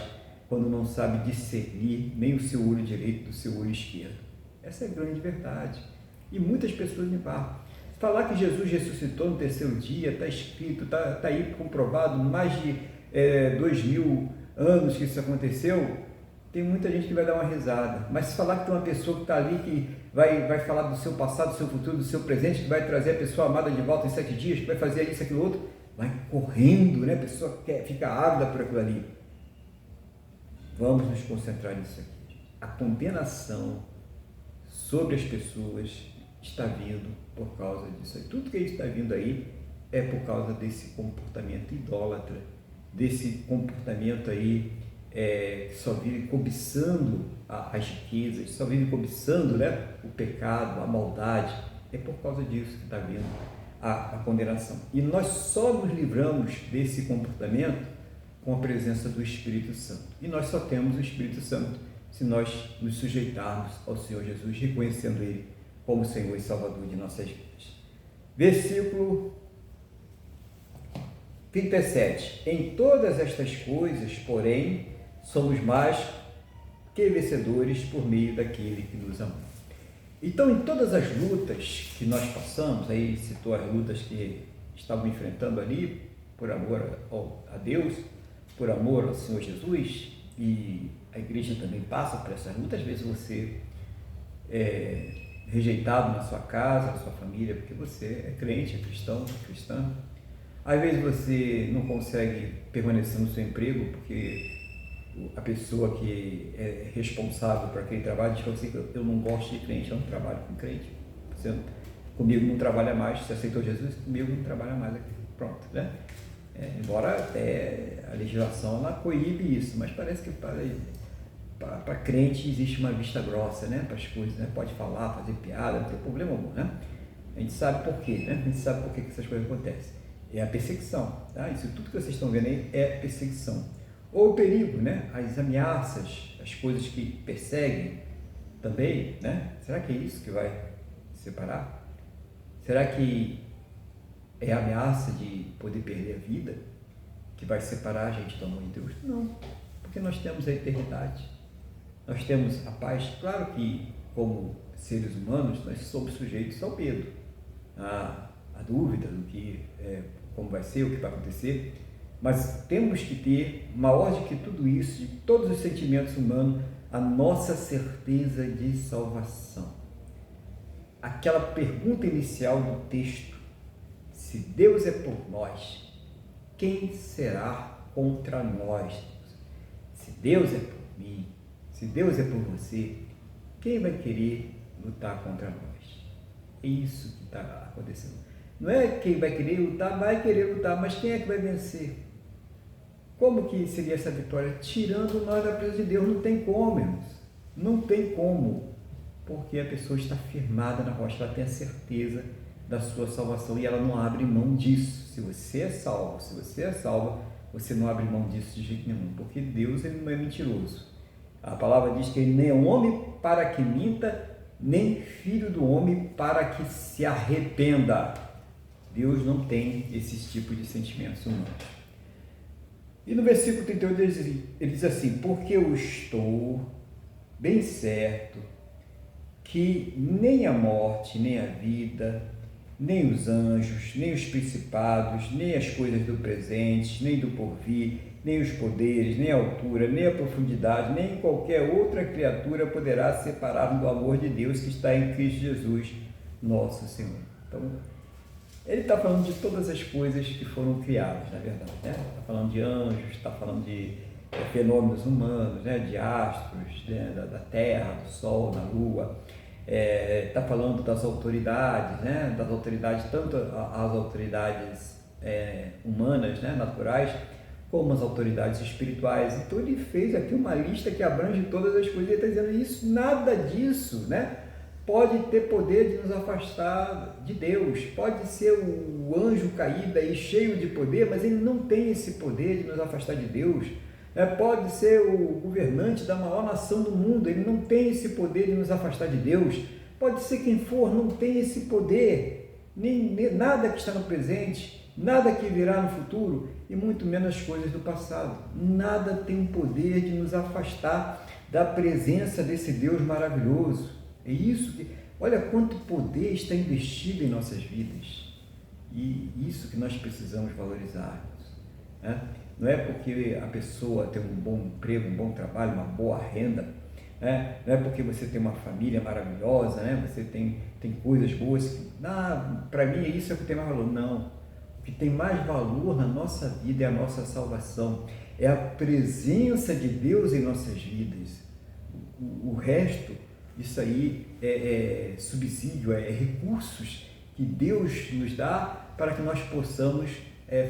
quando não sabe discernir nem o seu olho direito do seu olho esquerdo. Essa é a grande verdade. E muitas pessoas embarcam. Falar que Jesus ressuscitou no terceiro dia, está escrito, está aí comprovado, mais de 2000 anos que isso aconteceu, tem muita gente que vai dar uma risada. Mas se falar que tem uma pessoa que está ali, que vai falar do seu passado, do seu futuro, do seu presente, que vai trazer a pessoa amada de volta em 7 dias, que vai fazer isso, aquilo, outro, vai correndo, né? A pessoa fica ávida por aquilo ali. Vamos nos concentrar nisso aqui. A condenação sobre as pessoas está vindo por causa disso aí. Tudo que está vindo aí é por causa desse comportamento idólatra, desse comportamento aí que só vive cobiçando as riquezas, só vive cobiçando, né, o pecado, a maldade. É por causa disso que está vindo a condenação. E nós só nos livramos desse comportamento com a presença do Espírito Santo. E nós só temos o Espírito Santo se nós nos sujeitarmos ao Senhor Jesus, reconhecendo Ele como Senhor e Salvador de nossas vidas. Versículo 37. Em todas estas coisas, porém, somos mais que vencedores por meio daquele que nos amou. Então, em todas as lutas que nós passamos, aí citou as lutas que estavam enfrentando ali, por amor a Deus, por amor ao Senhor Jesus, e a igreja também passa por essas lutas. Às vezes você é rejeitado na sua casa, na sua família, porque você é crente, é cristão, é cristã. Às vezes você não consegue permanecer no seu emprego, porque a pessoa que é responsável por aquele trabalho diz assim: eu não gosto de crente, eu não trabalho com crente, você comigo não trabalha mais, você aceitou Jesus, comigo não trabalha mais aqui. Pronto, né? Embora até a legislação ela coíbe isso, mas parece que para crente existe uma vista grossa, né? Para as coisas, né? Pode falar, fazer piada, não tem problema algum, né? A gente sabe por quê, né? A gente sabe por que essas coisas acontecem. É a perseguição, tá? Isso tudo que vocês estão vendo aí é perseguição. Ou o perigo, né? As ameaças, as coisas que perseguem também, né? Será que é isso que vai separar? Será que é a ameaça de poder perder a vida que vai separar a gente do amor de Deus? Não, porque nós temos a eternidade, nós temos a paz. Claro que, como seres humanos, nós somos sujeitos ao medo, à dúvida do que, como vai ser, o que vai acontecer, mas temos que ter, maior do que tudo isso, de todos os sentimentos humanos, a nossa certeza de salvação. Aquela pergunta inicial do texto: se Deus é por nós, quem será contra nós? Se Deus é por mim, se Deus é por você, quem vai querer lutar contra nós? É isso que está acontecendo. Não é quem vai querer lutar, mas quem é que vai vencer? Como que seria essa vitória? Tirando nós da presença de Deus. Não tem como, irmãos. Não tem como. Porque a pessoa está firmada na rocha, ela tem a certeza da sua salvação e ela não abre mão disso. Se você é salvo, você não abre mão disso de jeito nenhum, porque Deus, ele não é mentiroso. A palavra diz que ele nem é homem para que minta, nem filho do homem para que se arrependa. Deus não tem esses tipos de sentimentos humanos. E no versículo 38 ele diz assim: porque eu estou bem certo que nem a morte, nem a vida, nem os anjos, nem os principados, nem as coisas do presente, nem do porvir, nem os poderes, nem a altura, nem a profundidade, nem qualquer outra criatura poderá separar do amor de Deus que está em Cristo Jesus, nosso Senhor. Então, ele está falando de todas as coisas que foram criadas, na verdade, né? Está falando de anjos, está falando de fenômenos humanos, né? De astros, né? da terra, do sol, da lua. Está falando das autoridades, né? Das autoridades, tanto as autoridades humanas, né? Naturais, como as autoridades espirituais. Então ele fez aqui uma lista que abrange todas as coisas. Ele está dizendo isso, nada disso, né? Pode ter poder de nos afastar de Deus, pode ser o anjo caído aí cheio de poder, mas ele não tem esse poder de nos afastar de Deus. Pode ser o governante da maior nação do mundo, ele não tem esse poder de nos afastar de Deus. Pode ser quem for, não tem esse poder, nem nada que está no presente, nada que virá no futuro, e muito menos as coisas do passado. Nada tem o poder de nos afastar da presença desse Deus maravilhoso. É isso que, olha quanto poder está investido em nossas vidas, e isso que nós precisamos valorizar, né? Não é porque a pessoa tem um bom emprego, um bom trabalho, uma boa renda, né? Não é porque você tem uma família maravilhosa, né? Você tem coisas boas que, para mim é isso que tem mais valor. Não, o que tem mais valor na nossa vida é a nossa salvação, é a presença de Deus em nossas vidas. O resto, isso aí é subsídio, é recursos que Deus nos dá para que nós possamos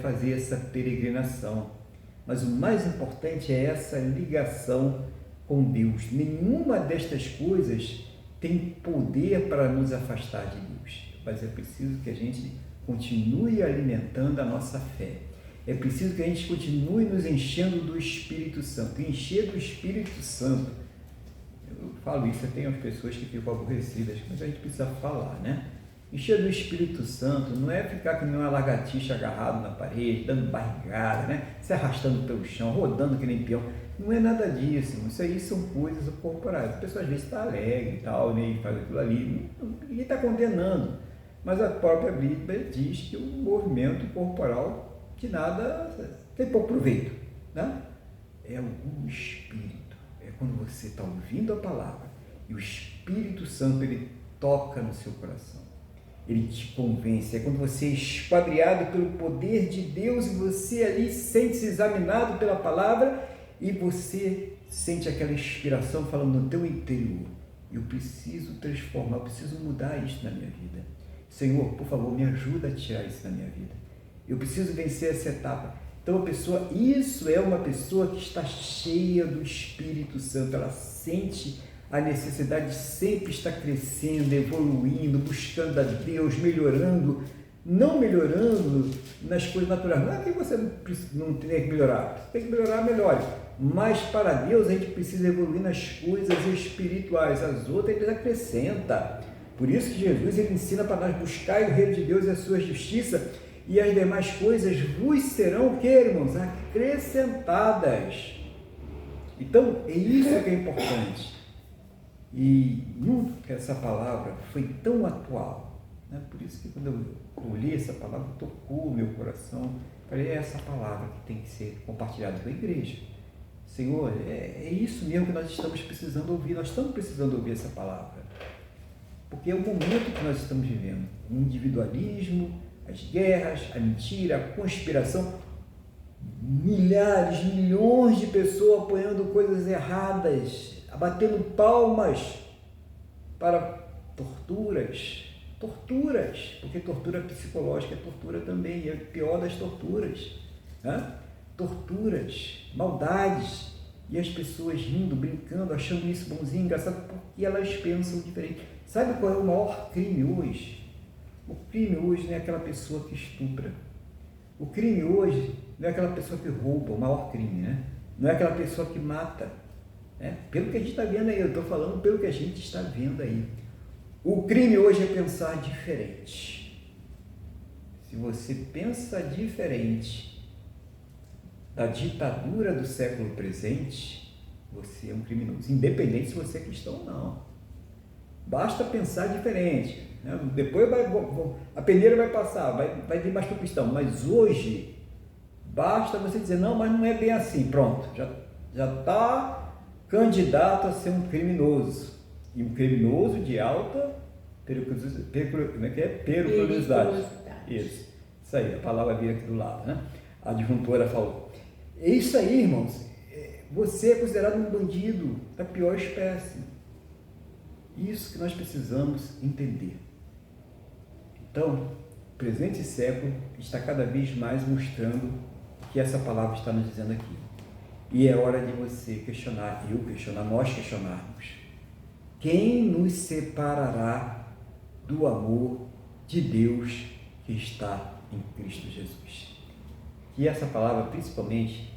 fazer essa peregrinação. Mas o mais importante é essa ligação com Deus. Nenhuma destas coisas tem poder para nos afastar de Deus, mas é preciso que a gente continue alimentando a nossa fé. É preciso que a gente continue nos enchendo do Espírito Santo. Encher do Espírito Santo. Eu falo isso, tem as pessoas que ficam aborrecidas, mas a gente precisa falar, né? Encher do Espírito Santo não é ficar que nem uma lagartixa agarrado na parede, dando barrigada, né? Se arrastando pelo chão, rodando que nem peão. Não é nada disso, isso aí são coisas corporais. A pessoa às vezes está alegre e tal, né? E faz aquilo ali, ninguém está condenando. Mas a própria Bíblia diz que o movimento corporal de nada tem pouco proveito, né? É o Espírito, é quando você está ouvindo a palavra e o Espírito Santo ele toca no seu coração. Ele te convence, é quando você é esquadriado pelo poder de Deus e você ali sente-se examinado pela palavra e você sente aquela inspiração falando no teu interior: eu preciso transformar, eu preciso mudar isso na minha vida. Senhor, por favor, me ajuda a tirar isso da minha vida. Eu preciso vencer essa etapa. Então isso é uma pessoa que está cheia do Espírito Santo, ela sente a necessidade de sempre estar crescendo, evoluindo, buscando a Deus, melhorando, não melhorando nas coisas naturais. Não é que você não tem que melhorar, você tem que melhorar, melhore. Mas para Deus a gente precisa evoluir nas coisas espirituais, as outras ele acrescenta. Por isso que Jesus ele ensina para nós buscar o reino de Deus e a sua justiça, e as demais coisas vos serão o que, irmãos? Acrescentadas. Então, é isso que é importante. E nunca essa palavra foi tão atual, né? Por isso que quando eu li essa palavra, tocou o meu coração. Falei, é essa palavra que tem que ser compartilhada com a igreja. Senhor, é isso mesmo que nós estamos precisando ouvir. Nós estamos precisando ouvir essa palavra. Porque é o momento que nós estamos vivendo. O individualismo, as guerras, a mentira, a conspiração. Milhares, milhões de pessoas apoiando coisas erradas, batendo palmas para torturas, porque tortura psicológica é tortura também, é a pior das torturas, né? Torturas, maldades, e as pessoas rindo, brincando, achando isso bonzinho, engraçado, porque elas pensam diferente. Sabe qual é o maior crime hoje? O crime hoje não é aquela pessoa que estupra. O crime hoje não é aquela pessoa que rouba, o maior crime, né? Não é aquela pessoa que mata, né? Pelo que a gente está vendo aí, eu estou falando pelo que a gente está vendo aí. O crime hoje é pensar diferente. Se você pensa diferente da ditadura do século presente, você é um criminoso, independente se você é cristão ou não. Basta pensar diferente, né? Depois a peneira vai passar, vai vir mais para o cristão, mas hoje basta você dizer, não, mas não é bem assim, pronto, já está candidato a ser um criminoso, e um criminoso de alta periculosidade. Isso aí, a palavra veio aqui do lado, né? A adjuntora falou. É isso aí, irmãos, você é considerado um bandido da pior espécie. Isso que nós precisamos entender. Então, o presente século está cada vez mais mostrando o que essa palavra está nos dizendo aqui. E é hora de você questionar, nós questionarmos. Quem nos separará do amor de Deus que está em Cristo Jesus? Que essa palavra, principalmente,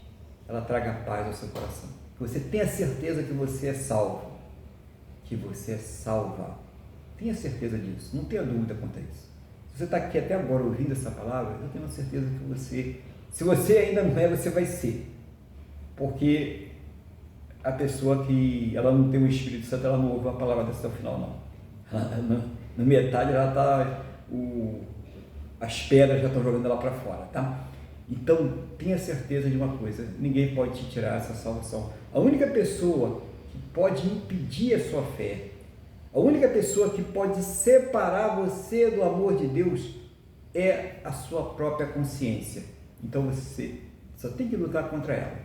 ela traga paz ao seu coração. Que você tenha certeza que você é salvo. Que você é salva. Tenha certeza disso, não tenha dúvida quanto a isso. Se você está aqui até agora ouvindo essa palavra, eu tenho certeza que você, se você ainda não é, você vai ser. Porque a pessoa que ela não tem o Espírito Santo, ela não ouve uma palavra dessa até o final, não. Na metade ela está, as pedras já estão jogando ela para fora, tá? Então, tenha certeza de uma coisa, ninguém pode te tirar essa salvação. A única pessoa que pode impedir a sua fé, a única pessoa que pode separar você do amor de Deus é a sua própria consciência. Então, você só tem que lutar contra ela.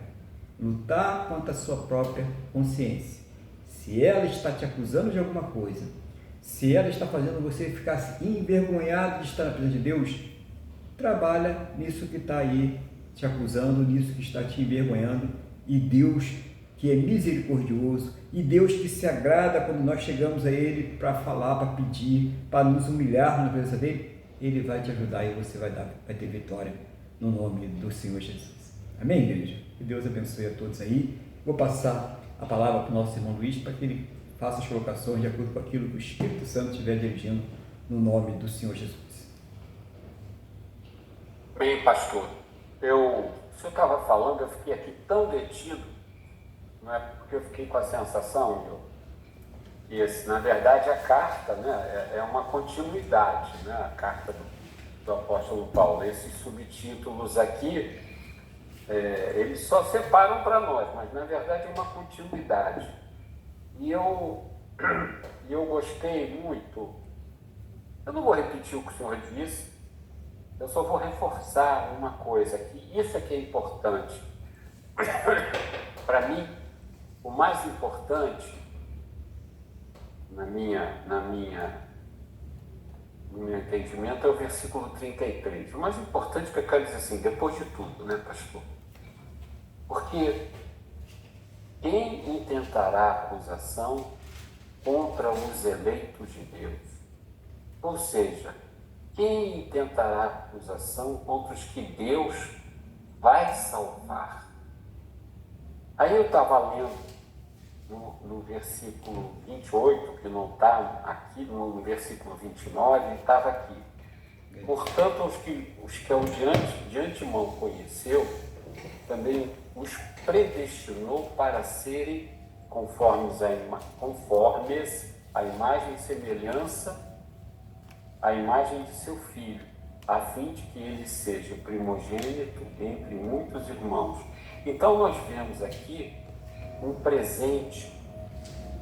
Lutar contra a sua própria consciência. Se ela está te acusando de alguma coisa, se ela está fazendo você ficar envergonhado de estar na presença de Deus, trabalha nisso que está aí te acusando, nisso que está te envergonhando, e Deus que é misericordioso, e Deus que se agrada quando nós chegamos a Ele para falar, para pedir, para nos humilhar na presença dEle, Ele vai te ajudar e você vai ter vitória no nome do Senhor Jesus. Amém, igreja? Que Deus abençoe a todos aí. Vou passar a palavra para o nosso irmão Luiz para que ele faça as colocações de acordo com aquilo que o Espírito Santo estiver dirigindo no nome do Senhor Jesus. Bem, pastor, o senhor estava falando, eu fiquei aqui tão detido, não é? Porque eu fiquei com a sensação, que na verdade a carta, né, é uma continuidade, né, a carta do apóstolo Paulo. Esses subtítulos aqui, eles só separam para nós, mas na verdade é uma continuidade. E eu gostei muito. Eu não vou repetir o que o senhor disse, eu só vou reforçar uma coisa, que isso é que é importante. Para mim, o mais importante, no meu entendimento, é o versículo 33. O mais importante que eu quero dizer assim, depois de tudo, né, pastor? Porque quem intentará acusação contra os eleitos de Deus? Ou seja, quem intentará acusação contra os que Deus vai salvar? Aí eu estava lendo no versículo 28, que não está aqui, no versículo 29, estava aqui. Portanto, os que de antemão conheceu, também os predestinou para serem conformes à imagem e semelhança, à imagem de seu filho, a fim de que ele seja o primogênito entre muitos irmãos. Então nós vemos aqui um presente,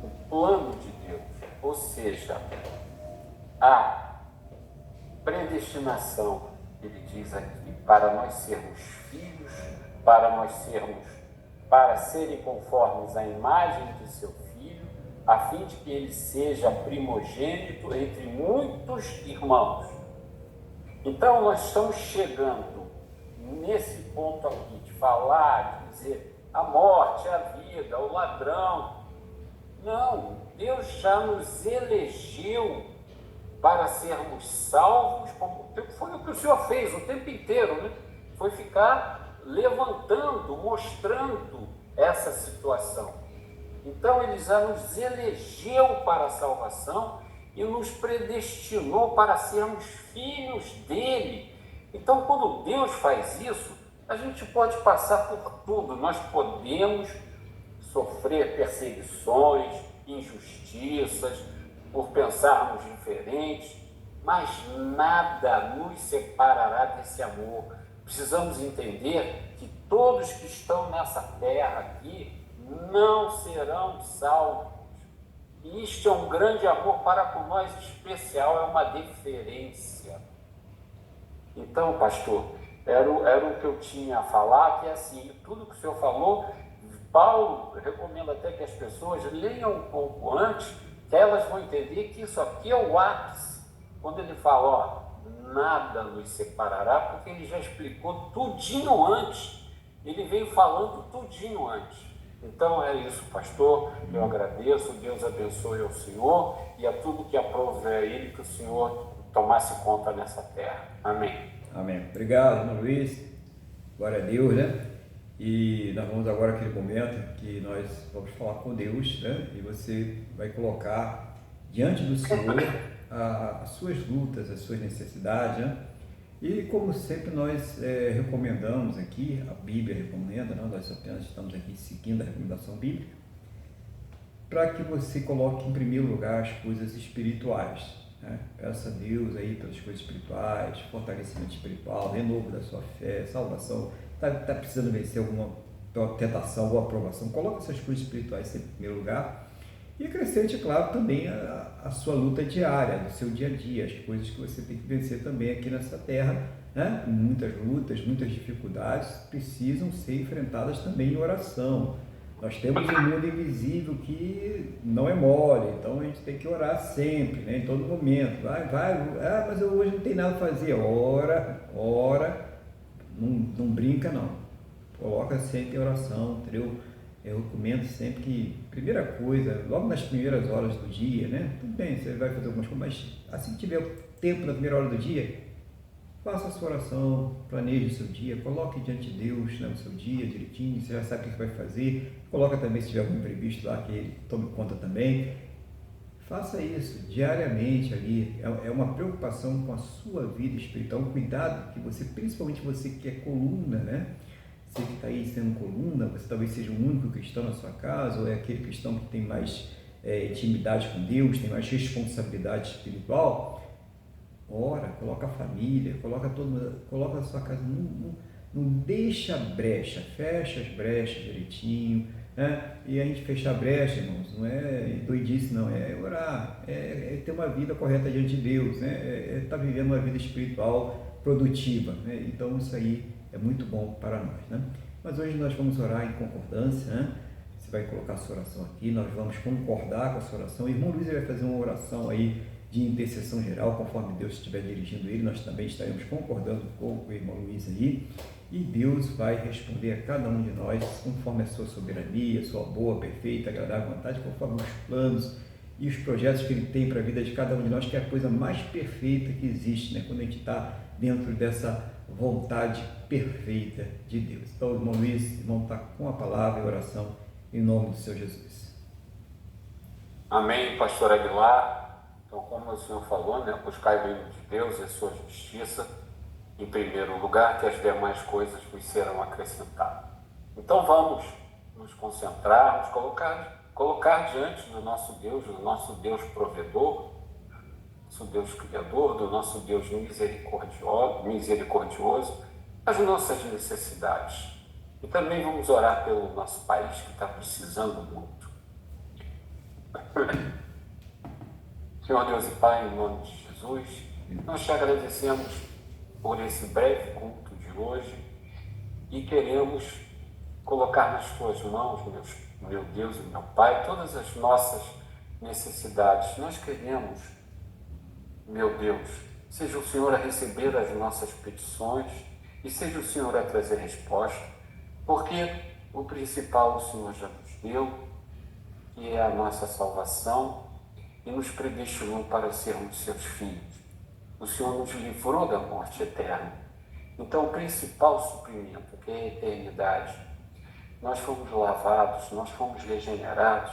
o plano de Deus, ou seja, a predestinação, ele diz aqui, para nós sermos filhos, para serem conformes à imagem de seu filho, a fim de que ele seja primogênito entre muitos irmãos. Então nós estamos chegando nesse ponto aqui de falar, de dizer a morte, a vida, o ladrão. Não, Deus já nos elegeu para sermos salvos, como foi o que o Senhor fez o tempo inteiro, né? Foi ficar levantando, mostrando essa situação. Então ele já nos elegeu para a salvação e nos predestinou para sermos filhos dele. Então quando Deus faz isso, a gente pode passar por tudo, nós podemos sofrer perseguições, injustiças, por pensarmos diferentes, mas nada nos separará desse amor. Precisamos entender que todos que estão nessa terra aqui não serão salvos. E isto é um grande amor para com nós especial, é uma deferência. Então, pastor, era o que eu tinha a falar, que é assim, tudo que o senhor falou, Paulo recomenda até que as pessoas leiam um pouco antes, que elas vão entender que isso aqui é o ápice. Quando ele fala, ó, nada nos separará, porque ele já explicou tudinho antes. Ele veio falando tudinho antes. Então é isso, pastor. Eu agradeço, Deus abençoe ao senhor e a tudo que aprove a ele, que o senhor tomasse conta nessa terra. Amém. Amém. Obrigado, irmão Luiz. Glória a Deus, né? E nós vamos agora àquele momento que nós vamos falar com Deus, né? E você vai colocar diante do Senhor as suas lutas, as suas necessidades, né? E como sempre nós recomendamos aqui, a Bíblia recomenda, não? Nós apenas estamos aqui seguindo a recomendação bíblica, para que você coloque em primeiro lugar as coisas espirituais, né? Peça a Deus aí pelas coisas espirituais, fortalecimento espiritual, renovo da sua fé, salvação. Está precisando vencer alguma tentação ou aprovação, coloque essas coisas espirituais em primeiro lugar e acrescente, claro, também a sua luta diária, no seu dia a dia, as coisas que você tem que vencer também aqui nessa terra, né? Muitas lutas, muitas dificuldades precisam ser enfrentadas também em oração. Nós temos um mundo invisível que não é mole, então a gente tem que orar sempre, né? Em todo momento. Mas eu hoje não tenho nada a fazer. Ora. Não brinca não, coloca sempre em oração, entendeu? Eu recomendo sempre que, primeira coisa, logo nas primeiras horas do dia, né? Tudo bem, você vai fazer algumas coisas, mas assim que tiver tempo na primeira hora do dia, faça a sua oração, planeje o seu dia, coloque diante de Deus, né, o seu dia direitinho, você já sabe o que vai fazer, coloca também se tiver algum imprevisto lá, que ele tome conta também. Faça isso diariamente ali, é uma preocupação com a sua vida espiritual, um cuidado que você, principalmente você que é coluna, né? Você que está aí sendo coluna, você talvez seja o único cristão na sua casa, ou é aquele cristão que tem mais intimidade com Deus, tem mais responsabilidade espiritual. Ora, coloca a família, coloca a sua casa, não deixa brecha, fecha as brechas direitinho, né? E a gente fechar a brecha, irmãos, não é doidice não, é orar, é ter uma vida correta diante de Deus, né? É estar vivendo uma vida espiritual produtiva, né? Então isso aí é muito bom para nós, né? Mas hoje nós vamos orar em concordância, né? Você vai colocar a sua oração aqui, nós vamos concordar com a sua oração. O irmão Luiz vai fazer uma oração aí de intercessão geral, conforme Deus estiver dirigindo ele, nós também estaremos concordando com o irmão Luiz aí, e Deus vai responder a cada um de nós conforme a sua soberania, a sua boa, perfeita, agradável vontade, conforme os planos e os projetos que Ele tem para a vida de cada um de nós, que é a coisa mais perfeita que existe, né? Quando a gente está dentro dessa vontade perfeita de Deus. Então, o irmão Luiz, irmão, está com a palavra e oração em nome do Senhor Jesus. Amém, pastor Aguilar. Então, como o senhor falou, né? Buscar o reino de Deus e a sua justiça em primeiro lugar, que as demais coisas nos serão acrescentadas. Então vamos nos concentrar, nos colocar colocar diante do nosso Deus provedor, nosso Deus criador, do nosso Deus misericordioso, as nossas necessidades. E também vamos orar pelo nosso país, que está precisando muito. Senhor Deus e Pai, em nome de Jesus, nós te agradecemos por esse breve culto de hoje e queremos colocar nas tuas mãos, meu Deus e meu Pai, todas as nossas necessidades. Nós queremos, meu Deus, seja o Senhor a receber as nossas petições e seja o Senhor a trazer resposta, porque o principal o Senhor já nos deu, que é a nossa salvação, e nos predestinou para sermos seus filhos. O Senhor nos livrou da morte eterna. Então, o principal suprimento, que é a eternidade, nós fomos lavados, nós fomos regenerados,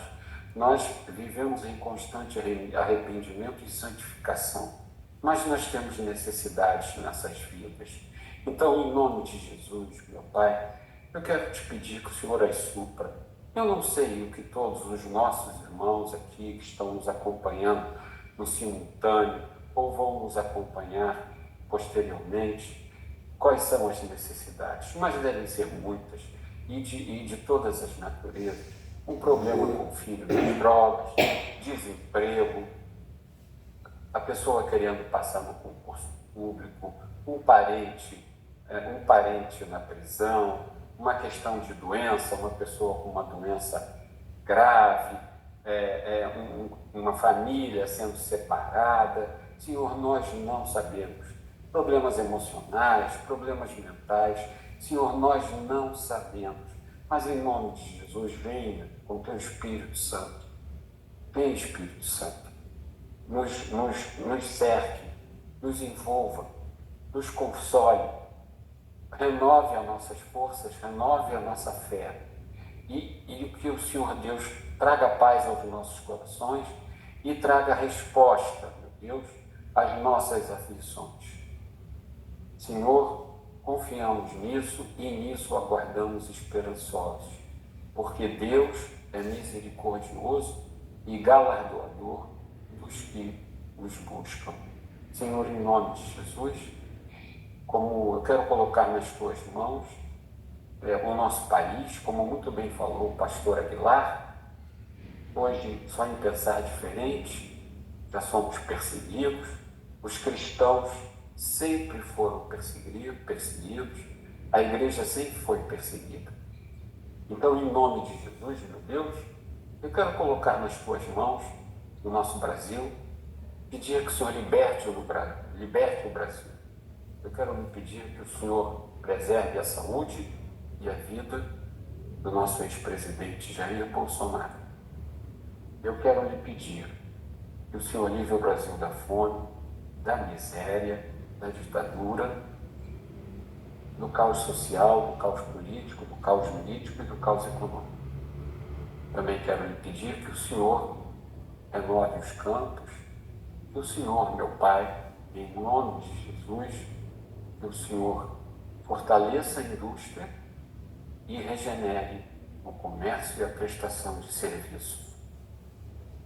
nós vivemos em constante arrependimento e santificação. Mas nós temos necessidades nessas vidas. Então, em nome de Jesus, meu Pai, eu quero te pedir que o Senhor as supra. Eu não sei o que todos os nossos irmãos aqui que estão nos acompanhando no simultâneo ou vão nos acompanhar posteriormente, quais são as necessidades, mas devem ser muitas e de todas as naturezas. Um problema com o filho das drogas, desemprego, a pessoa querendo passar no concurso público, um parente na prisão, uma questão de doença, uma pessoa com uma doença grave, uma família sendo separada. Senhor, nós não sabemos. Problemas emocionais, problemas mentais, Senhor, nós não sabemos. Mas em nome de Jesus, venha com o teu Espírito Santo. Vem, Espírito Santo, nos cerque, nos envolva, nos console, renove as nossas forças, renove a nossa fé e que o Senhor Deus traga paz aos nossos corações e traga resposta, meu Deus, às nossas aflições. Senhor, confiamos nisso e nisso aguardamos esperançosos, porque Deus é misericordioso e galardoador dos que os buscam. Senhor, em nome de Jesus, como eu quero colocar nas tuas mãos o nosso país, como muito bem falou o pastor Aguilar, hoje, só em pensar diferente, já somos perseguidos, os cristãos sempre foram perseguidos, a igreja sempre foi perseguida. Então, em nome de Jesus, meu Deus, eu quero colocar nas tuas mãos o nosso Brasil, pedir que o Senhor liberte o Brasil. Eu quero lhe pedir que o Senhor preserve a saúde e a vida do nosso ex-presidente Jair Bolsonaro. Eu quero lhe pedir que o Senhor livre o Brasil da fome, da miséria, da ditadura, do caos social, do caos político, do caos jurídico e do caos econômico. Também quero lhe pedir que o Senhor renove os campos, que o Senhor, meu Pai, em nome de Jesus, que o Senhor fortaleça a indústria e regenere o comércio e a prestação de serviços.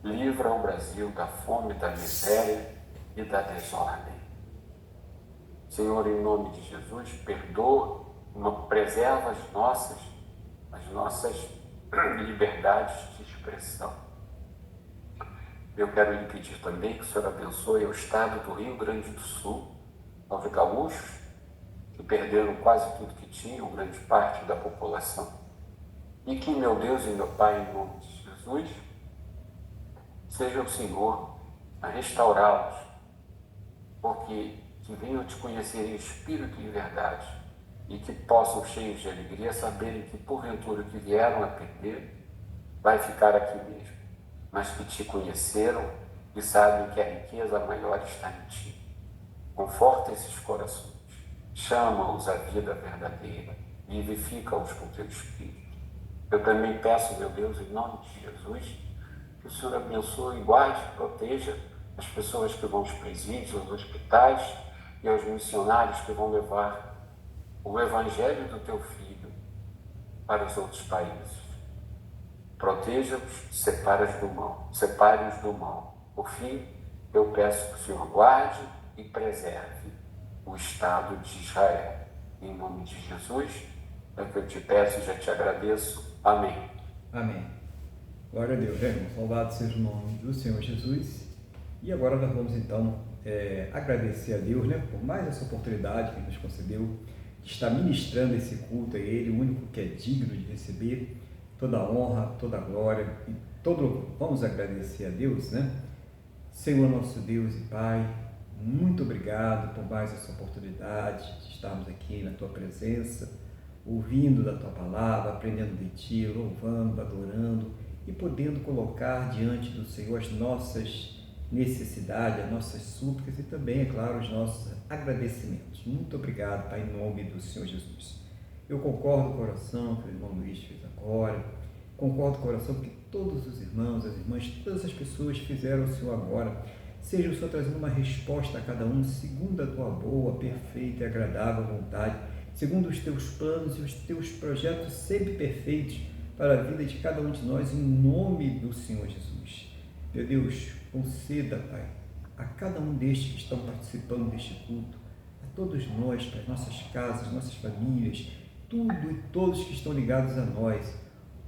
Livra o Brasil da fome, da miséria e da desordem. Senhor, em nome de Jesus, perdoa, preserva as nossas liberdades de expressão. Eu quero lhe pedir também que o Senhor abençoe o estado do Rio Grande do Sul, aos gaúchos, que perderam quase tudo que tinham, grande parte da população. E que, meu Deus e meu Pai, em nome de Jesus, seja o Senhor a restaurá-los, porque que venham te conhecer em espírito e verdade, e que possam, cheios de alegria, saberem que, porventura, o que vieram a perder vai ficar aqui mesmo, mas que te conheceram e sabem que a riqueza maior está em ti. Conforta esses corações, chama-os à vida verdadeira, vivifica-os com teu Espírito. Eu também peço, meu Deus, em nome de Jesus, que o Senhor abençoe, guarde e proteja as pessoas que vão aos presídios, aos hospitais e aos missionários que vão levar o Evangelho do teu Filho para os outros países. Proteja-os, separe-os do mal. Por fim, eu peço que o Senhor guarde e preserve o Estado de Israel. Em nome de Jesus, é o que eu te peço e já te agradeço. Amém. Amém. Glória a Deus, irmãos. Louvado seja o nome do Senhor Jesus. E agora nós vamos então agradecer a Deus, né, por mais essa oportunidade que Ele nos concedeu de estar ministrando esse culto a Ele, o único que é digno de receber toda a honra, toda a glória e todo. Vamos agradecer a Deus, né? Senhor nosso Deus e Pai, muito obrigado por mais essa oportunidade de estarmos aqui na Tua presença, ouvindo da Tua palavra, aprendendo de Ti, louvando, adorando e podendo colocar diante do Senhor as nossas necessidades, as nossas súplicas e também, é claro, os nossos agradecimentos. Muito obrigado, Pai, em nome do Senhor Jesus. Eu concordo com o coração que o irmão Luiz fez agora, concordo com o coração que todos os irmãos, as irmãs, todas as pessoas fizeram o Senhor agora. Seja o Senhor trazendo uma resposta a cada um, segundo a Tua boa, perfeita e agradável vontade, segundo os Teus planos e os Teus projetos sempre perfeitos para a vida de cada um de nós, em nome do Senhor Jesus. Meu Deus, conceda, Pai, a cada um destes que estão participando deste culto, a todos nós, para as nossas casas, nossas famílias, tudo e todos que estão ligados a nós,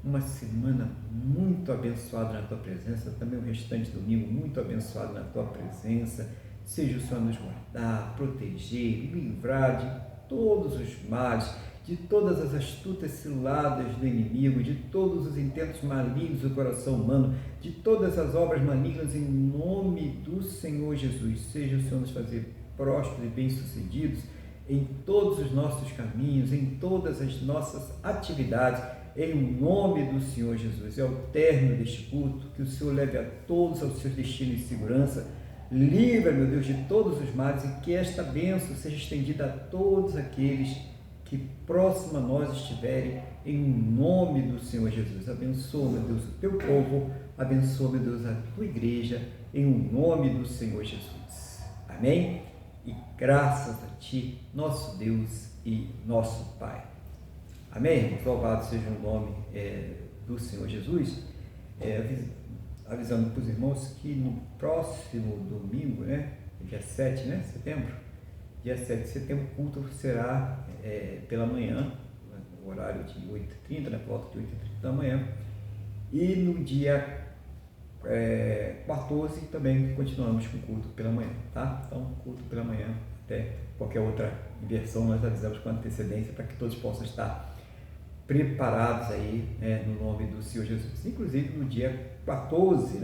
uma semana muito abençoada na Tua presença, também o restante domingo muito abençoado na Tua presença. Seja o Senhor nos guardar, proteger, livrar de todos os males, de todas as astutas ciladas do inimigo, de todos os intentos malignos do coração humano, de todas as obras malignas, em nome do Senhor Jesus. Seja o Senhor nos fazer prósperos e bem-sucedidos em todos os nossos caminhos, em todas as nossas atividades, em nome do Senhor Jesus. É o término deste culto, que o Senhor leve a todos aos seus destinos de segurança, livra, meu Deus, de todos os males e que esta bênção seja estendida a todos aqueles que próximo a nós estiverem, em nome do Senhor Jesus. Abençoa, meu Deus, o Teu povo, abençoa, meu Deus, a Tua igreja, em nome do Senhor Jesus. Amém? E graças a Ti, nosso Deus e nosso Pai. Amém, irmãos? Louvado seja o nome do Senhor Jesus. Avisando para os irmãos que no próximo domingo, né, dia 7 de setembro, dia 7 de setembro, o culto será pela manhã, no horário de 8h30, por volta de 8h30 da manhã, e no dia 14 também continuamos com o culto pela manhã, tá? Então, culto pela manhã, até qualquer outra inversão nós avisamos com antecedência para que todos possam estar preparados aí, no nome do Senhor Jesus. Inclusive no dia 14,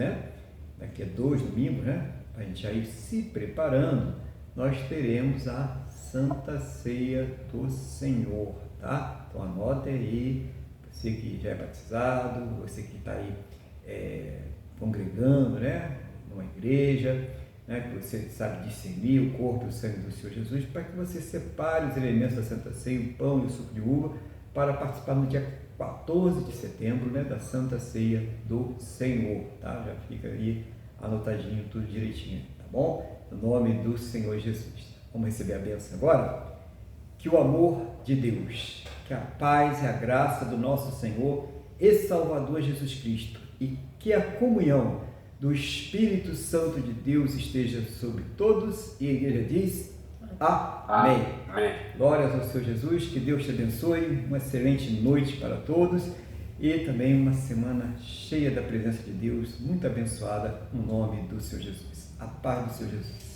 daqui a 2 domingos, para a gente já ir se preparando, nós teremos a Santa Ceia do Senhor, tá? Então anote aí, você que já é batizado, você que está aí congregando, numa igreja, que você sabe discernir o corpo e o sangue do Senhor Jesus, para que você separe os elementos da Santa Ceia, o pão e o suco de uva, para participar no dia 14 de setembro, da Santa Ceia do Senhor, tá? Já fica aí anotadinho tudo direitinho, tá bom? No nome do Senhor Jesus. Vamos receber a bênção agora? Que o amor de Deus, que a paz e a graça do nosso Senhor e Salvador Jesus Cristo e que a comunhão do Espírito Santo de Deus esteja sobre todos, e a igreja diz amém. Amém. Glórias ao Senhor Jesus, que Deus te abençoe, uma excelente noite para todos e também uma semana cheia da presença de Deus, muito abençoada, no nome do Senhor Jesus. A paz do Senhor Jesus.